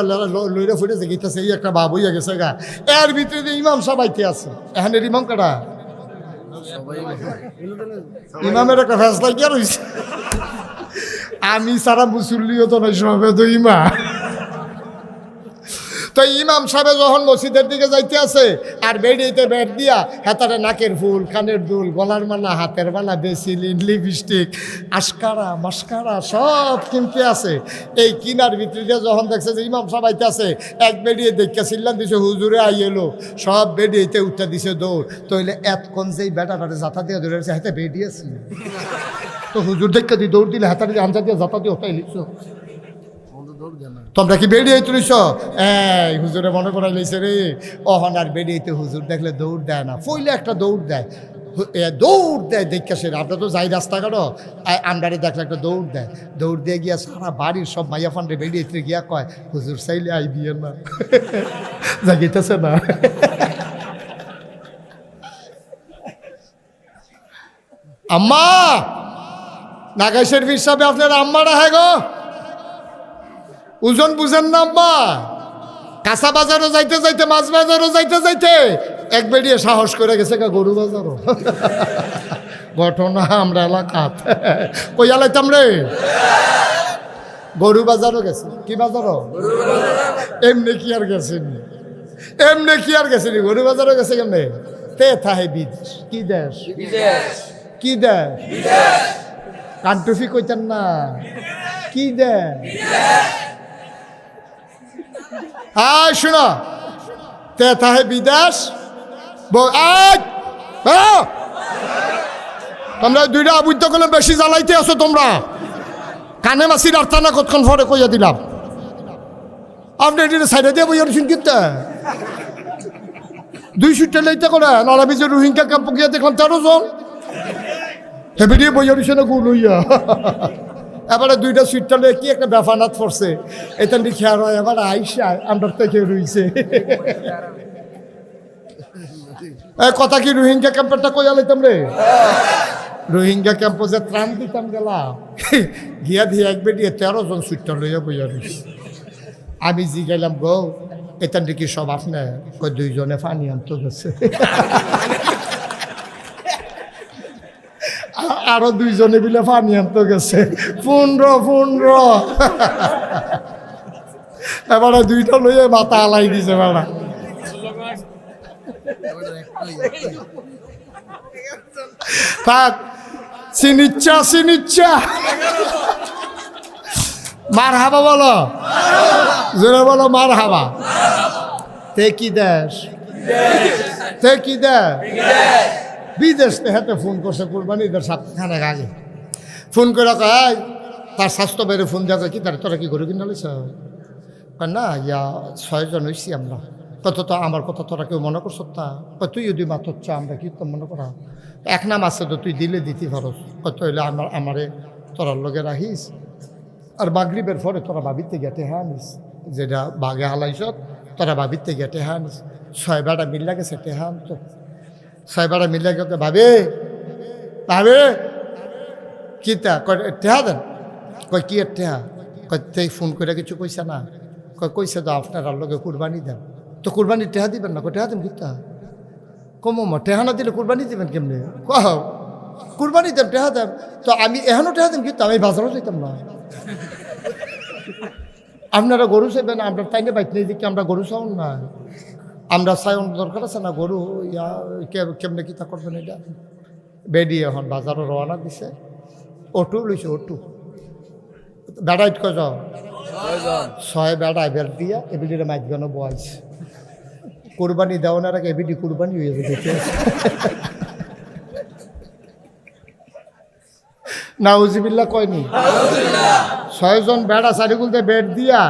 লইরে ফুটেছে গিতেছে এই একটা বাবু হইয়া গেছে গা। এর ভিতরে ইমাম সবাইতে আছে, এখানের ইমাম কাটা ইমামের একটা ফেসলা গিয়া রয়েছে। আমি সারা মুসল্লিও তো নয়, সবে তো ইমাম। তো ইমাম সাহেব যখন মসজিদের দিকে যাইতে আছে আর বেরিয়েতে বের দিয়া হাতারে নাকের ফুল, কানের দুল, গলার মালা, হাতের মালা, বেসিলিন, লিপস্টিক, আস্কারা মাস্কারা সব কিনতে আছে। এই কিনার ভিতরে দিয়ে যখন দেখছে যে ইমাম সাহেব আইতে আছে, এক বেরিয়ে দেখে চিল্লান দিছে হুজুরে আই এলো, সব বেরিয়েতে উঠতে দিছে দৌড়। তইলে এতক্ষণ যেই বেটাটারে জাতা দিয়ে ধরেছে হাতে বেরিয়েছি তো হুজুর দেখে দিয়ে দৌড় দিলে হাতারে আনজা দিয়ে জাতা দিয়ে ওটাই লিখছ। তোমরা কি বেরিয়ে তুলিস? এই হুজুরে মনে করাই লইছে রে। অহন আর বেরিয়েতে হুজুর দেখলে দৌড় দেয় না, ফইলে একটা দৌড় দেয়, দৌড় দেয় দেখে সে। আমরা তো যাই রাস্তাঘাটও আন্ডারে দেখলে একটা দৌড় দেয়, দৌড় দিয়ে গিয়া সারা বাড়ির সব মাইয়া ফান্ডে বেরিয়েতে গিয়া কয় হুজুর চাইলে আই দিয়ে না জাগিতেছে না। আম্মা নাগাইশের হিসাবে আপনার আম্মারা হ্যাঁ গো, ওজন বুঝেন না আম্মা? কাঁচা বাজারও যাইতে যাইতে, মাছ বাজারও যাইতে যাইতে এক বেরিয়ে সাহস করে গেছে গরু বাজারও। ঘটনা আমরা এলাকাত কই আলাইতাম রে, গরু বাজারও গেছে। কি বাজারও? এমনি কি আর গেছেনি, এমনি কি আর গেছেনি, গরু বাজারও গেছে কেমনে? তে থাহে বিদেশ। কি দেশ? কি দেশ? কান্টুফি কইতেন না, কি দেশ? আয় শোনো, তে থাহে বিদেশ। তোমরা দুইটা অবৈধ করলে বেশি জ্বালাইতে আছো তোমরা। কানে মাসির আর্থানা কতক্ষণ পরে কইয়া দিলাম। আপনি এটা সাইডে দিয়ে বইয়া রয়েছেন কিন্তু 2 সুটটা লইতে করে নারাবি যে রোহিঙ্গা ক্যাম্প গিয়ে দেখলাম 13 জন হেবে দিয়ে বইয়া রয়েছে না গুল হইয়া। এবারে 2টা সুটটা লইয়া কি একটা ব্যাপানাত পড়ছে, এটা খেয়াল হয়। এবার আইসা আমরা থেকে রইছে। কথা কি রোহিঙ্গা ক্যাম্পেরটা কইয়া লইতাম রে, রোহিঙ্গা ক্যাম্প যে ত্রাণ দিতাম গেলাম গিয়া দিয়ে এক বেরিয়ে 13 জন সুটটা লইয়া বইয়া রইছে। আমি জি গেলাম গো এখান থেকে সব আপনি 2 জনে পানি আনতে গেছে, আরো 2 জনে মিলে পানি আনতে গেছে 15। এবারে 2টা লইয়া মাথা আলাই দিছে বেড়া। থাক চিনিচ্ছা চিনিচ্ছা, মার হাবা বলো, জোরে বলো মার হাবা। তে কি দেশ? তে কি দেশ? বিদেশ। হাতে ফোন করছে কুরবানিদের সপ্তাহখানেক আগে, ফোন করে কয় তার স্বাস্থ্য বেড়ে ফোন দেওয়া কি তার তোরা কি গরু কিনা লইছ? না ইয়া 6 জন হইছি আমরা। কত তো আমার কথা তোরা কেউ মনে করছ? তা তুই যদি মাত্র চা আমরা কি তো মনে করা এক নাম আছে তো তুই দিলে দিতে পারস। কত হইলে আমারে তোরার লগে রাখিস, আর মাগরিবের পরে তোরা বাবিতে গেটে হ্যাঁ আনিস, যেটা বাঘে হালাইছ তোরা বাবিতে গেটে হ্যাঁ আনিস। 6 বেড়া মিল্লা গেছে টেহা আনতো, 6 বেড়া মিল্লা গেছে ভাবে ভাবে কি তা টেহা দেন। কয় কি এর টেহা? কয় ফোন করে কিছু কইছে না? কইছে তো আপনার লগে কুরবানি দেন। তো কুরবানির টেহা দিবেন না? টেহা দেন কিতা? কম টেহা না দিলে কুরবানি দিবেন কেমনি? কুরবানি দেন টেহা দেন। তো আমি এখনও টেহা দেন কিন্তু আমি বাজারও যেতাম না। আপনারা গরু চাইবেন, আমরা তাই না বাইক নিয়ে দিকে আমরা গরু চাউন না, আমরা চাই দরকার আছে না গরু ইয়া কেমনে কিতা করবেন? এটা বেডি এখন বাজারও রওনা দিছে। অটো লইছে, অটো বেড়াইট কয় 6 বেড়ায় বেল দিয়া এবিডিরে মাইক গান বয়স কোরবানি দেওয়ার আগে এবিডি কোরবানি হয়ে যাবে দেখে। নাউজিবিল্লাহ কয়নি? 6 জন বেড়া চারিগুলতে বেড দিয়া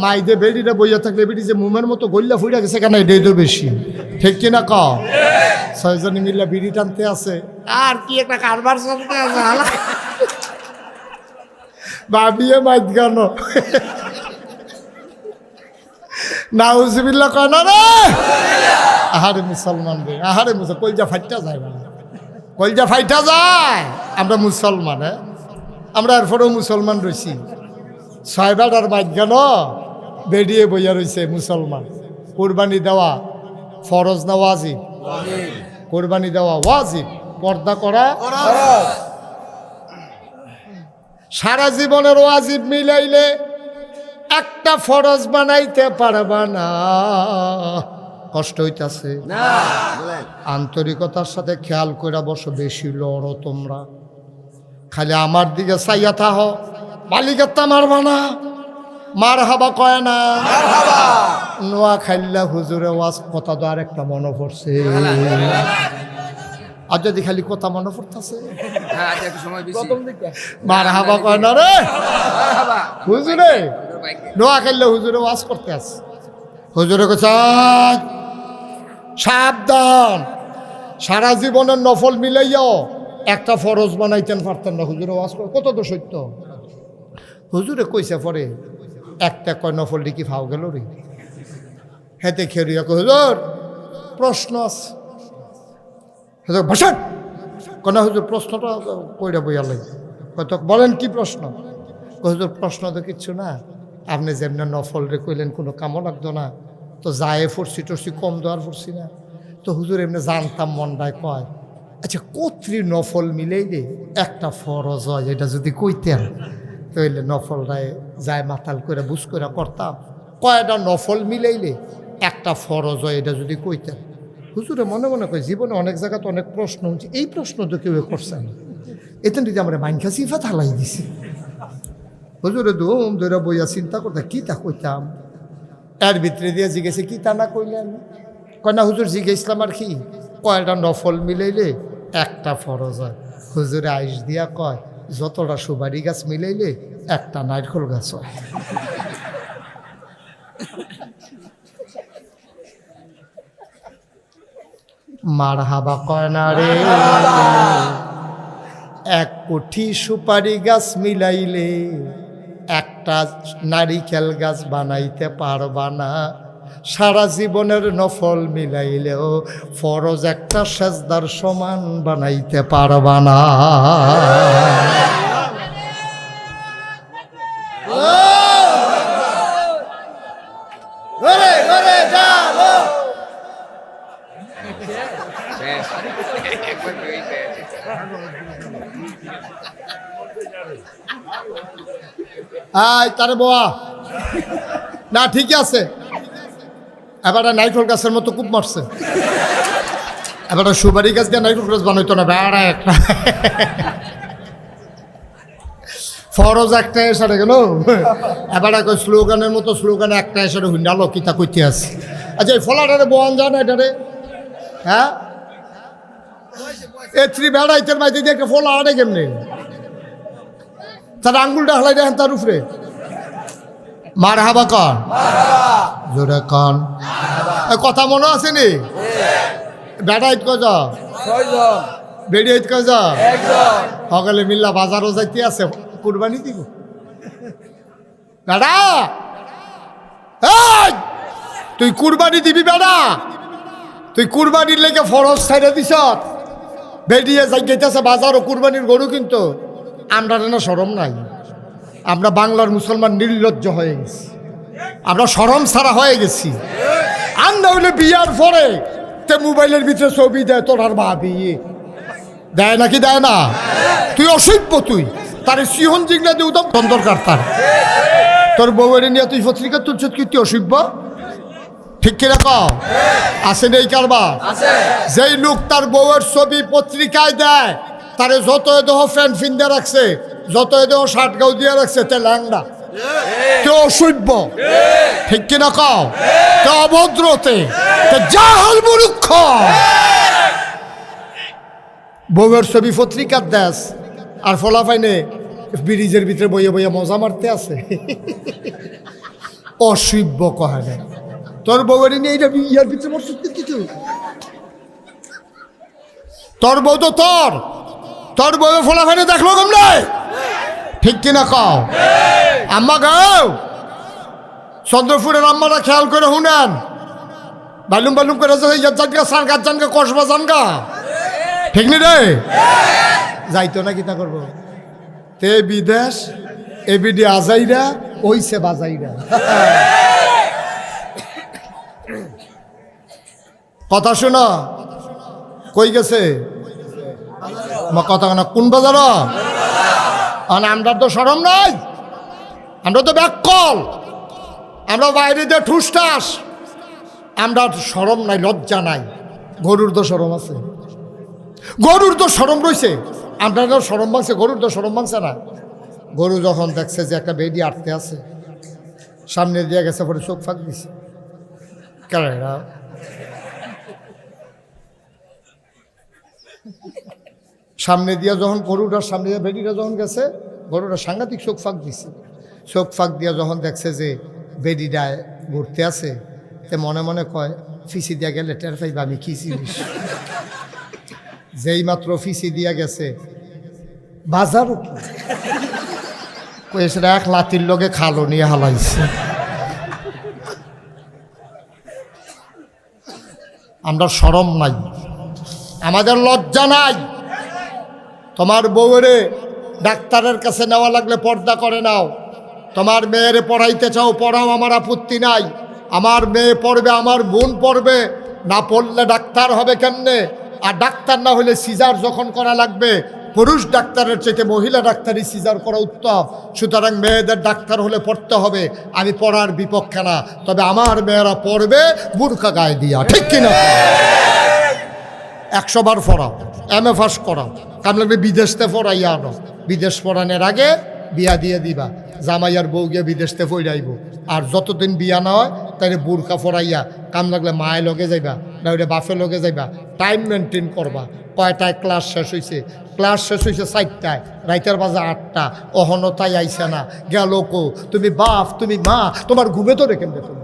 মাইদে বেডিটা বইয়া থাকলে বেডি যে মুমের মতো গল্লা ফুইরা গেছে কেন? এটাই তো বেশি, ঠিক কিনা ক? 6 জন মিল্লা বিড়ি টানতে আছে, আর কি একটা কারবার চলতে আছে ভাবিয়ে মাইত গান। নাউজিবিল্লাহ কয় না রে? আহারে মুসলমান রে, আহারে কলজা ফাইটা যায়, কলজা ফাইটা যায়। আমরা মুসলমান, আমরা এরপরেও মুসলমান রয়েছি। 6 বেড়ার মাইত গান বেরিয়ে বইয়া রয়েছে মুসলমান। কোরবানি দেওয়া ফরজ না ওয়াজিব? কোরবানি দেওয়া ওয়াজিব, পর্দা করা। সারা জীবনের ওয়াজিব মিলাইলে একটা ফরজ বানাইতে পারবা না, কষ্ট হইতাছে। আন্তরিকতার সাথে খেয়াল করে বসো, বেশি লড়ো তোমরা, খালি আমার দিকে চাইয়া থাহ, বালিকাত্তা মারবা না। মার হাবা কয় না, নোয়া খাইল্লা হুজুরে ওয়াজ কথা তো আর একটা মনে পড়ছে। আর যদি খালি কথা মনে পড়তেছে মার হাবা কয় না রে হুজুরে। নোয়া খাইল্লা হুজুরে ওয়াজ করতে আছে, হুজুরে কইছে সাবধান, সারা জীবনের নফল মিলাইয়াও একটা ফরজ বানাইতেন পারতেন না। হুজুরে ওয়াজ করে কত তো সত্য। হুজুরে কইছে পরে একটা কয় নফল ডিকি ফাও গেল রে। হেতে খেরিয়া কই হুজুর প্রশ্ন আছে। হুজুর বসেন, কোন হুজুর প্রশ্নটা কইরা বইয়া লাগে কত বলেন কি প্রশ্ন? হুজুর প্রশ্ন তো কিচ্ছু না, আপনি যেমনি নফল রে কইলেন কোনো কামও লাগতো না, তো যায় ফুরসি টরসি কম দেওয়ার ফুরসি না, তো হুজুর এমনি জানতাম মনটায় কয় আচ্ছা কত্রি নফল মিলেই রে একটা ফরজ হয়, এটা যদি কইতেন তাইলে নফলটায় যায় মাতাল করে বুঝ করে করতাম, কয়টা নফল মিলাইলে একটা ফরজ হয় এটা যদি কইতেন। হুজুরে মনে মনে কয় জীবনে অনেক জায়গাতে অনেক প্রশ্ন হচ্ছে, এই প্রশ্ন তো কেউ করছে না, এতে যদি আমরা মাইনখা সিফাত হালাই দিছি। হুজুরে ধুম ধরে বইয়া চিন্তা করতে কি তা কইতাম, এর ভিতরে দিয়ে জিজ্ঞেসে কি তা না কইলেন, কয় না হুজুর জিজ্ঞেসলাম আর কি কয়টা নফল মিলাইলে একটা ফরজ হয়। হুজুরে আইস দিয়া কয় যতটা সুপারি গাছ মিলাইলে একটা নারকেল গাছ হয়। মার হাবা কয় না রে, 1 কোটি সুপারি গাছ মিলাইলে একটা নারিকেল গাছ বানাইতে পারবা না, সারা জীবনের নফল মিলাইলেও ফরজ একটা সেজদার সমান বানাইতে পারবা না। তারে বোয়া না ঠিকই আছে, এবার নাইট্রোল গাছের মতো কূপ মারছে, এবার সুপারি গাছ দিয়ে নাইট্রোল গাছ বানাইতো না, বেড়া একটা ফরজ একটা এসে গেল, এবার স্লোগানের মতো স্লোগানে একটা এসে হুন্ডালো কিতা কইতে আছে। আচ্ছা এই ফলাটারে বোয়ান যায় না এটারে, হ্যাঁ এত্রি বেড়াইতের মাইতে দিয়ে একটা ফলা আড়ে কেমনি, তার আঙ্গুলটা হালাই দেখেন তার উপরে। মার হাবা কন জোরে কন, কথা মনে আছে নি? বেড়াইত কজ বেড়িয়াইত কজ সকালে মিল্লা বাজারও যাইতে আছে কুরবানি দিব বেড়া, তুই কুরবানি দিবি বেড়া, তুই কুরবানির লেগে ফরজ ছাইড়া দিছ, বেরিয়ে যাই গেছে বাজারও কুরবানির গরু, কিন্তু আমরা না শরম নাই, আমরা বাংলার মুসলমান নির্লজ্জ হয়ে গেছি, আমরা শরম ছাড়া হয়ে গেছি। আমরা হইলে বিয়ার পরে তে মোবাইলের ভিতরে ছবি দেয় তোর আর ভাবি দেয় নাকি দেয় না? তুই অসভ্য, তুই তার সিহন জিগলা দিয়ে উদাম দরকার তার, তোর বউয়ের নিয়ে তুই পত্রিকা তুলছ কি তুই অসভ্য? ঠিক কিনা কও? আছে নেই কারবার? যেই লোক তার বউয়ের ছবি পত্রিকায় দেয় তারে যত দেহ ফ্যান ফিন্দা রাখছে, যত দেহ শার্ট গাউ দিয়ে রাখছে, তে ল্যাংড়া, তে অসভ্য, ঠিক কিনা কও? তে অভদ্রতে, তে জাহাল মূর্খ। বউয়ের ছবি পত্রিকার দেশ আর ফলাফাইনে ব্রিজের ভিতরে বইয়ে বইয়ে মজা মারতে আছে, অসভ্য কয় না। তোর বউয়ের নিয়ে এইটা ইয়ার ভিতরে মরছিস কিছু, তোর বউ তো তোর বউ ফলাফাইনে দেখলো কেমনে, ঠিক কিনা কও? আম্মা গাও চন্দ্রপুরের আম্মারা খেয়াল করে শুনেন, বালুম বালুম করে জানগা সান গাছ জানগা কসবা জানগা, ঠিক নি রে? যাইতো না কিতা করবো, তে বিদেশ এবিডি আজাইরা ওইসে বাজাইরা। কথা শোনা কই গেছে কথা না, কোন বাজার? আমরা তো শরম নাই, আমরা তো ব্যাককল, আমরা বাইরে দিয়ে ঠুসটাস, আমরা শরম নাই, লজ্জা নাই। গরুর তো শরম আছে, গরুর তো শরম রয়েছে, আমরা তো শরম ভাঙছে, গরুর তো শরম ভাঙছে না। গরু যখন দেখছে যে একটা বেডি আটতে আছে, সামনে দিয়ে গেছে, পরে চোখ ফাঁক দিছে, কেন সামনে দিয়া যখন গরুটার সামনে দিয়ে বেডিটা যখন গেছে, গরুটা সাংঘাতিক চোখ ফাঁক দিছে, চোখ ফাঁক দিয়া যখন দেখছে যে বেডিটায় ঘুরতে আছে, তে মনে মনে কয় ফিসি দিয়া গেলে টের পাইবা আমি কি জিনিস। যেই মাত্র ফিসি দিয়া গেছে বাজারও কয়েছে এক লাতির লগে খালো নিয়ে হালাইছে। আমরা শরম নাই, আমাদের লজ্জা নাই, তোমার বউরে ডাক্তারের কাছে নেওয়া লাগলে পর্দা করে নাও। তোমার মেয়েরে পড়াইতে চাও, পড়াও, আমার আপত্তি নাই। আমার মেয়ে পড়বে, আমার বোন পড়বে, না পড়লে ডাক্তার হবে কেমনে? আর ডাক্তার না হলে সিজার যখন করা লাগবে, পুরুষ ডাক্তারের চাইতে মহিলা ডাক্তারই সিজার করা উত্তম। সুতরাং মেয়েদের ডাক্তার হলে পড়তে হবে, আমি পড়ার বিপক্ষে না। তবে আমার মেয়েরা পড়বে বুরকা গায়ে দিয়া, ঠিক কিনা? 100 বার পড়াও, MA পাস করাও, কারণ লাগবে বিদেশতে পড়াইয়া আনো। বিদেশ পড়ানোর আগে বিয়া দিয়ে দিবা, জামাইয়ার বউ গিয়ে বিদেশতে পড়াইব। আর যতদিন বিয়া না হয় তাই বুরকা পড়াইয়া, কাম লাগলে মায়ে লগে যাইবা, না ওইটা বাপে লগে যাইবা। টাইম মেনটেন করবা। কয়টায় ক্লাস শেষ হয়েছে? ক্লাস শেষ হয়েছে 4টায়, রাইতের বাজে 8টা, অহনতাই আইসে না, গেল কো? তুমি বাপ, তুমি মা, তোমার ঘুমে তো রেখে তুমি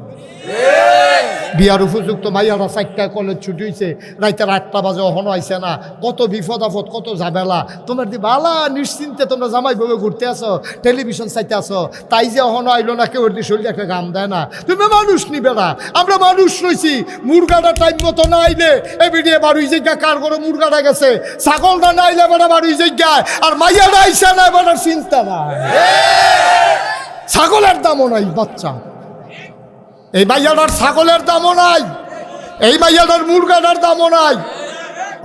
বিয়ার উপযুক্ত মাইয়ারা 4টায় কলেজ ছুটি হয়েছে, রাইতের 8টা বাজে অহনো আইসে না। কত বিপদ আপদ, কত ঝামেলা। তোমার দি বালা নিশ্চিন্তে তোমরা জামাই বউয়ে ঘুরতে আসো, টেলিভিশন চাইতে আসো, তাই যে অহনো আইলো না, কেউ দি শরীরে একটা গাম দেয় না। তুমি মানুষ নিবে না, আমরা মানুষ রয়েছি। মুরগাটা টাইম মতো না আইলে এবিডিয়ে বাড়ুই জায়গা, কার করে মুরগাটা গেছে। ছাগলটা না আইলে বেড়া বাড়ুই জায়গায়, আর মাইয়াটা আইসে না, বেড়ার চিন্তা নাই। ছাগলের দামও নাই বাচ্চা, এই মাইয়াটার ছাগলের দামও নাই, এই মাইয়াটার মুরগাটার দামও নাই।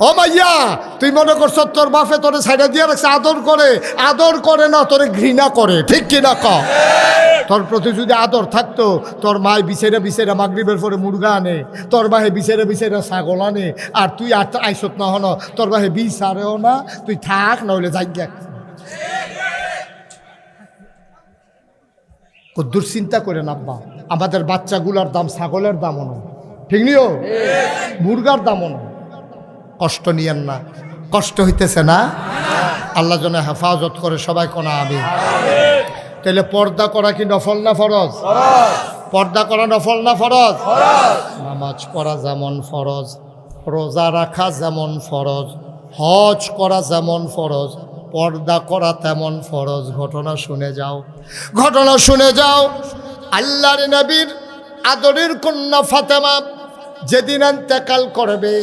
ও মাইয়া, তুই মনে করছ তোর বাপে তোরে ছাইড়া দিয়ে রাখছে, আদর করে না, তোরে ঘৃণা করে, ঠিক কিনা ক? তোর প্রতি যদি আদর থাকতো, তোর মায় বিছেরা মাগরিবের পরে মুরগা আনে, তোর বাহে বিছেরা ছাগল আনে, আর তুই আইসত না হন, তোর বাহে বিচারেও না, তুই থাক, না হলে যাই। কদ্দুর চিন্তা করে নাব্বা, আমাদের বাচ্চাগুলার দাম ছাগলের দামও নয়, ঠিক নিও, মুরগার দামও নয়। কষ্ট নিয়েন না, কষ্ট হইতেছে না? আল্লাহ যেন হেফাজত করে, সবাই কোনা আমি। তাহলে পর্দা করা কি নফল না ফরজ? পর্দা করা নফল না ফরজ? নামাজ পড়া যেমন ফরজ, রোজা রাখা যেমন ফরজ, হজ করা যেমন ফরজ, পর্দা করা তেমন ফরজ। ঘটনা শুনে যাও, ঘটনা শুনে যাও। আল্লাহর নবীর আদরের কন্যা ফাতেমা যেদিন ইন্তেকাল করবে,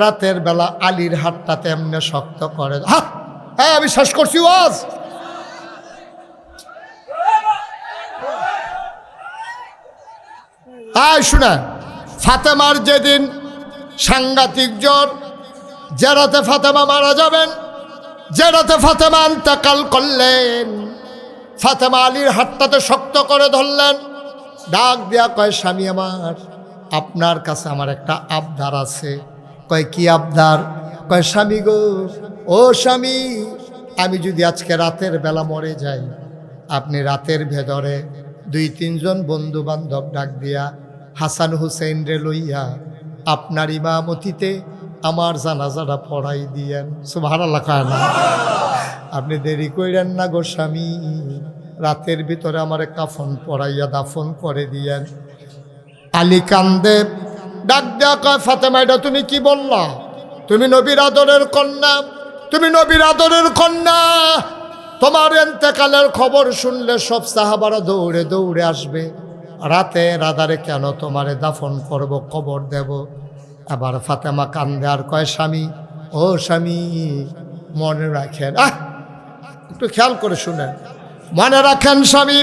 রাতের বেলা আলীর হাতটা তেমনি শক্ত করে। হ্যাঁ, আমি শেষ করছি ওয়াজ। শুনে, ফাতেমার যেদিন সাংঘাতিক জ্বর, যে রাতে ফাতেমা মারা যাবেন, যে রাতে ফাতেমা ইন্তেকাল করলেন, ফাতেমা আলীর হাতটাতে শক্ত করে ধরলেন, ডাক দিয়া কয়, স্বামী আমার, আপনার কাছে আমার একটা আবদার আছে। কয়, কি আবদার? কয়, স্বামী গো, ও স্বামী, আমি যদি আজকে রাতের বেলা মরে যাই, আপনি রাতের ভেতরে 2-3 জন বন্ধু বান্ধব ডাক দিয়া হাসান হুসেন রে লইয়া আপনার ইমামতিতে আমার জানাজাটা পড়াই দিয়েন। সুবহানাল্লাহ কয় না? আপনি দেরি কইরেন না গো স্বামী, রাতের ভিতরে আমার কাফন পরাইয়া দাফন করে দিয়েন। আলী কান্দে, ডাক দেয়া কয়, ফাতেমা, এটা তুমি কি বললা? তুমি নবীর আদরের কন্যা, তুমি নবীর আদরের কন্যা, তোমার ইন্তেকালের খবর শুনলে সব সাহাবারা দৌড়ে দৌড়ে আসবে, রাতে রাদারে কেন তোমারে দাফন করব, কবর দেব। আবার ফাতেমা কান্দে আর কয়, স্বামী, ও স্বামী, মনে রাখেন, একটু খেয়াল করে শুনেন, মনে রাখেন স্বামী,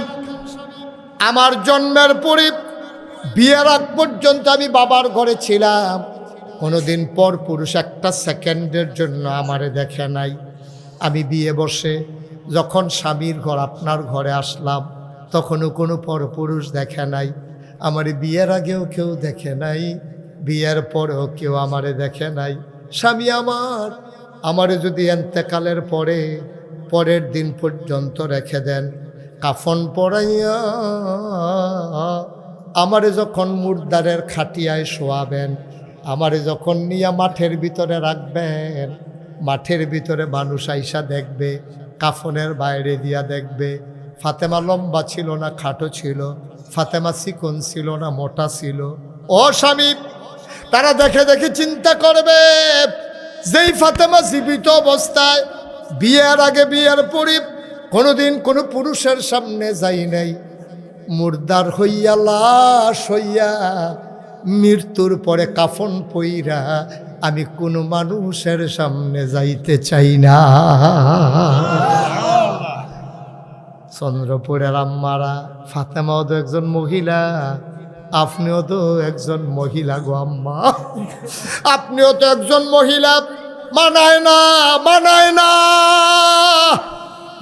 আমার জন্মের পরে বিয়ের আগ পর্যন্ত আমি বাবার ঘরে ছিলাম, কোনোদিন পর পুরুষ একটা সেকেন্ডের জন্য আমারে দেখে নাই। আমি বিয়ে বসে যখন স্বামীর ঘর আপনার ঘরে আসলাম, তখনও কোনো পর পুরুষ দেখে নাই। আমার বিয়ের আগেও কেউ দেখে নাই, বিয়ের পরেও কেউ আমারে দেখে নাই। স্বামী আমার, আমারে যদি ইন্তেকালের পরে পরের দিন পর্যন্ত রেখে দেন, কাফন পরাইয়া আমারে যখন মুর্দারের খাটিয়ায় শোয়াবেন, আমারে যখন নিয়ে মাঠের ভিতরে রাখবেন, মাঠের ভিতরে মানুষ আইসা দেখবে, কাফনের বাইরে দিয়া দেখবে ফাতেমা লম্বা ছিল না খাটো ছিল, ফাতেমা চিকন ছিল না মোটা ছিল। ও স্বামী, তারা দেখে দেখে চিন্তা করবে, যেই ফাতেমা জীবিত অবস্থায় বিয়ের আগে বিয়ের পরে কোনোদিন কোনো পুরুষের সামনে যাই নাই, মুর্দার হইয়া লাশ হইয়া মৃত্যুর পরে কাফন পইরা আমি কোনো মানুষের সামনে যাইতে চাই না। চন্দ্রপুরের আম্মারা, ফাতেমাও তো একজন মহিলা, আপনিও তো একজন মহিলা গো আম্মা, আপনিও তো একজন মহিলা। মানায় না, মানায় না।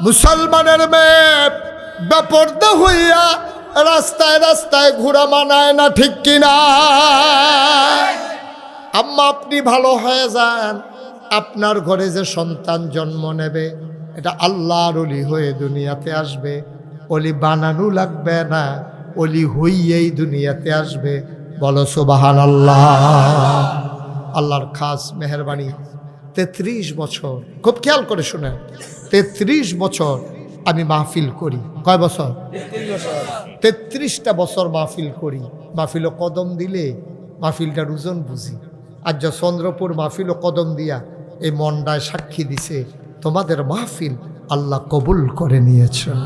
মুসলমানের মেয়ে বেপরদা হইয়া রাস্তায় রাস্তায় ঘোরা মানায় না, ঠিক কিনা? আম্মা আপনি ভালো হয়ে যান, আপনার ঘরে যে সন্তান জন্ম নেবে এটা আল্লাহর ওলি হয়ে দুনিয়াতে আসবে। ওলি বানানো লাগবে না, ওলি হইয়েই দুনিয়াতে আসবে। বলো সুবহানাল্লাহ। আল্লাহর খাস মেহেরবানি। 33 বছর, খুব খেয়াল করে শুনেন, 33 বছর আমি মাহফিল করি। কয় বছর? 33টা বছর মাহফিল করি। মাহফিল কদম দিলে মাহফিলটার ওজন বুঝি। আজ যা চন্দ্রপুর মাহফিল কদম দিয়া এই মন্ডায় সাক্ষী দিছে, তোমাদের মাহফিল আল্লাহ কবুল করে নিয়েছেন।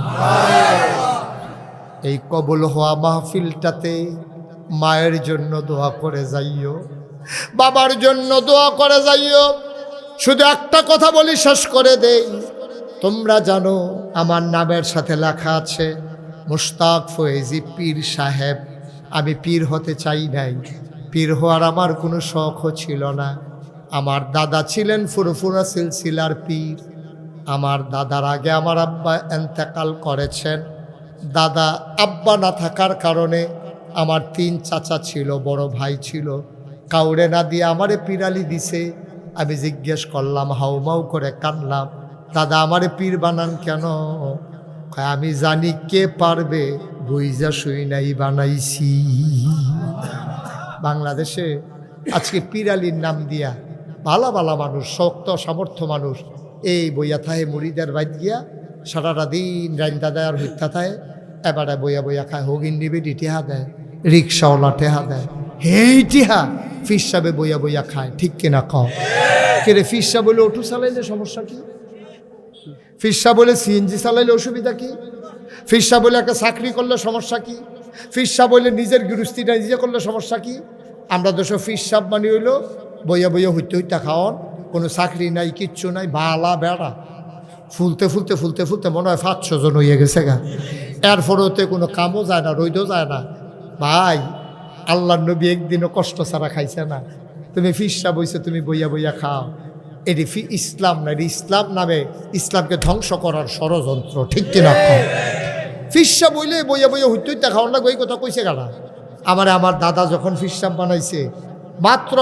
এই কবুল হওয়া মাহফিলটাতে মায়ের জন্য দোয়া করে যাইও, বাবার জন্য দোয়া করে যাইও। শুধু একটা কথা বলি, শেষ করে দেই। তোমরা জানো আমার নামের সাথে লেখা আছে মুশতাক ফয়েজি পীর সাহেব। আমি পীর হতে চাই নাই, পীর হওয়ার আমার কোনো শখও ছিল না। আমার দাদা ছিলেন ফুরফুরা সিলসিলার পীর। আমার দাদার আগে আমার আব্বা এন্তেকাল করেছেন। দাদা আব্বা না থাকার কারণে আমার 3 চাচা ছিল, বড় ভাই ছিল, কাউরে না দিয়ে আমারে পিরালি দিছে। আমি জিজ্ঞেস করলাম, হাউমাউ করে কানলাম, দাদা আমারে পীর বানান কেন? আমি জানি কে পারবে, বুইজা শুই নাই বানাইছি। বাংলাদেশে আজকে পিরালির নাম দিয়া ভালা ভালা মানুষ, শক্ত সামর্থ্য মানুষ এই বইয়া থাহে মুড়িদের বাইত গিয়া সারাটা দিন রাইন্দা দেয় আর হত্যা থায়। এবারে বইয়া বইয়া খায়, হগিন নিবে টিহা দেয়, রিক্সাওয়ালা টেহা দেয়, হেই টিহা ফিস সাবে বইয়া বইয়া খায়। ঠিক কিনা কও? কে ফিস সাহ বলে অটো চালাইলে সমস্যা কি? ফিস সাহ বলে সিএনজি চালাইলে অসুবিধা কি? ফিস সাহ বলে একটা চাকরি করলে সমস্যা কি? ফিস সাহ বলে নিজের গৃহস্থিটা নিজে করলে সমস্যা কি? আমরা দেশ ফিস সাহ মানে হইল বইয়া বইয়া হইতে হইতে খাওয়ান, কোনো চাকরি নাই, কিচ্ছু নাই, বালা বেড়া ফুলতে ফুলতে ফুলতে ফুলতে মনে হয় 500 জন হইয়া গেছে গা। এরপরেতে কোনো কামও যায় না, রইদও যায় না। ভাই, আল্লাহ নবী একদিনও কষ্ট ছাড়া খাইছে না। তুমি ফিসা বইছো, তুমি বইয়া বইয়া খাও, এটি ইসলাম না। এটি ইসলাম নামে ইসলামকে ধ্বংস করার ষড়যন্ত্র। ঠিক কিনা? ফিসা বইলে বইয়া বইয়া হইতে হইতে খাওয়ার লাগবে, এই কথা কইছে গানা। আমার দাদা যখন ফিসাব বানাইছে মাত্র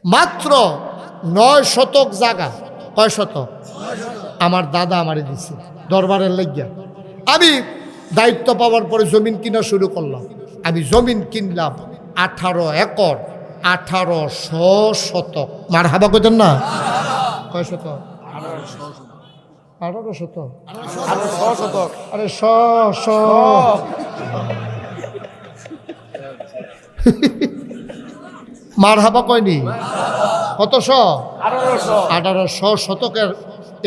মাত্র 9 শতক জায়গা। কয় শতক? আমার দাদা আমারে দিছে দরবারের লাগিয়া। আমি দায়িত্ব পাওয়ার পরে জমিন কিনা শুরু করলাম। আমি জমিন কিনলাম 18 একর, 1800 শতক। মার হাবা কইতেন না? কয় শতক? 18 শতক। আরে 100 মার হাবা কয়নি? কত? 1800 শতকের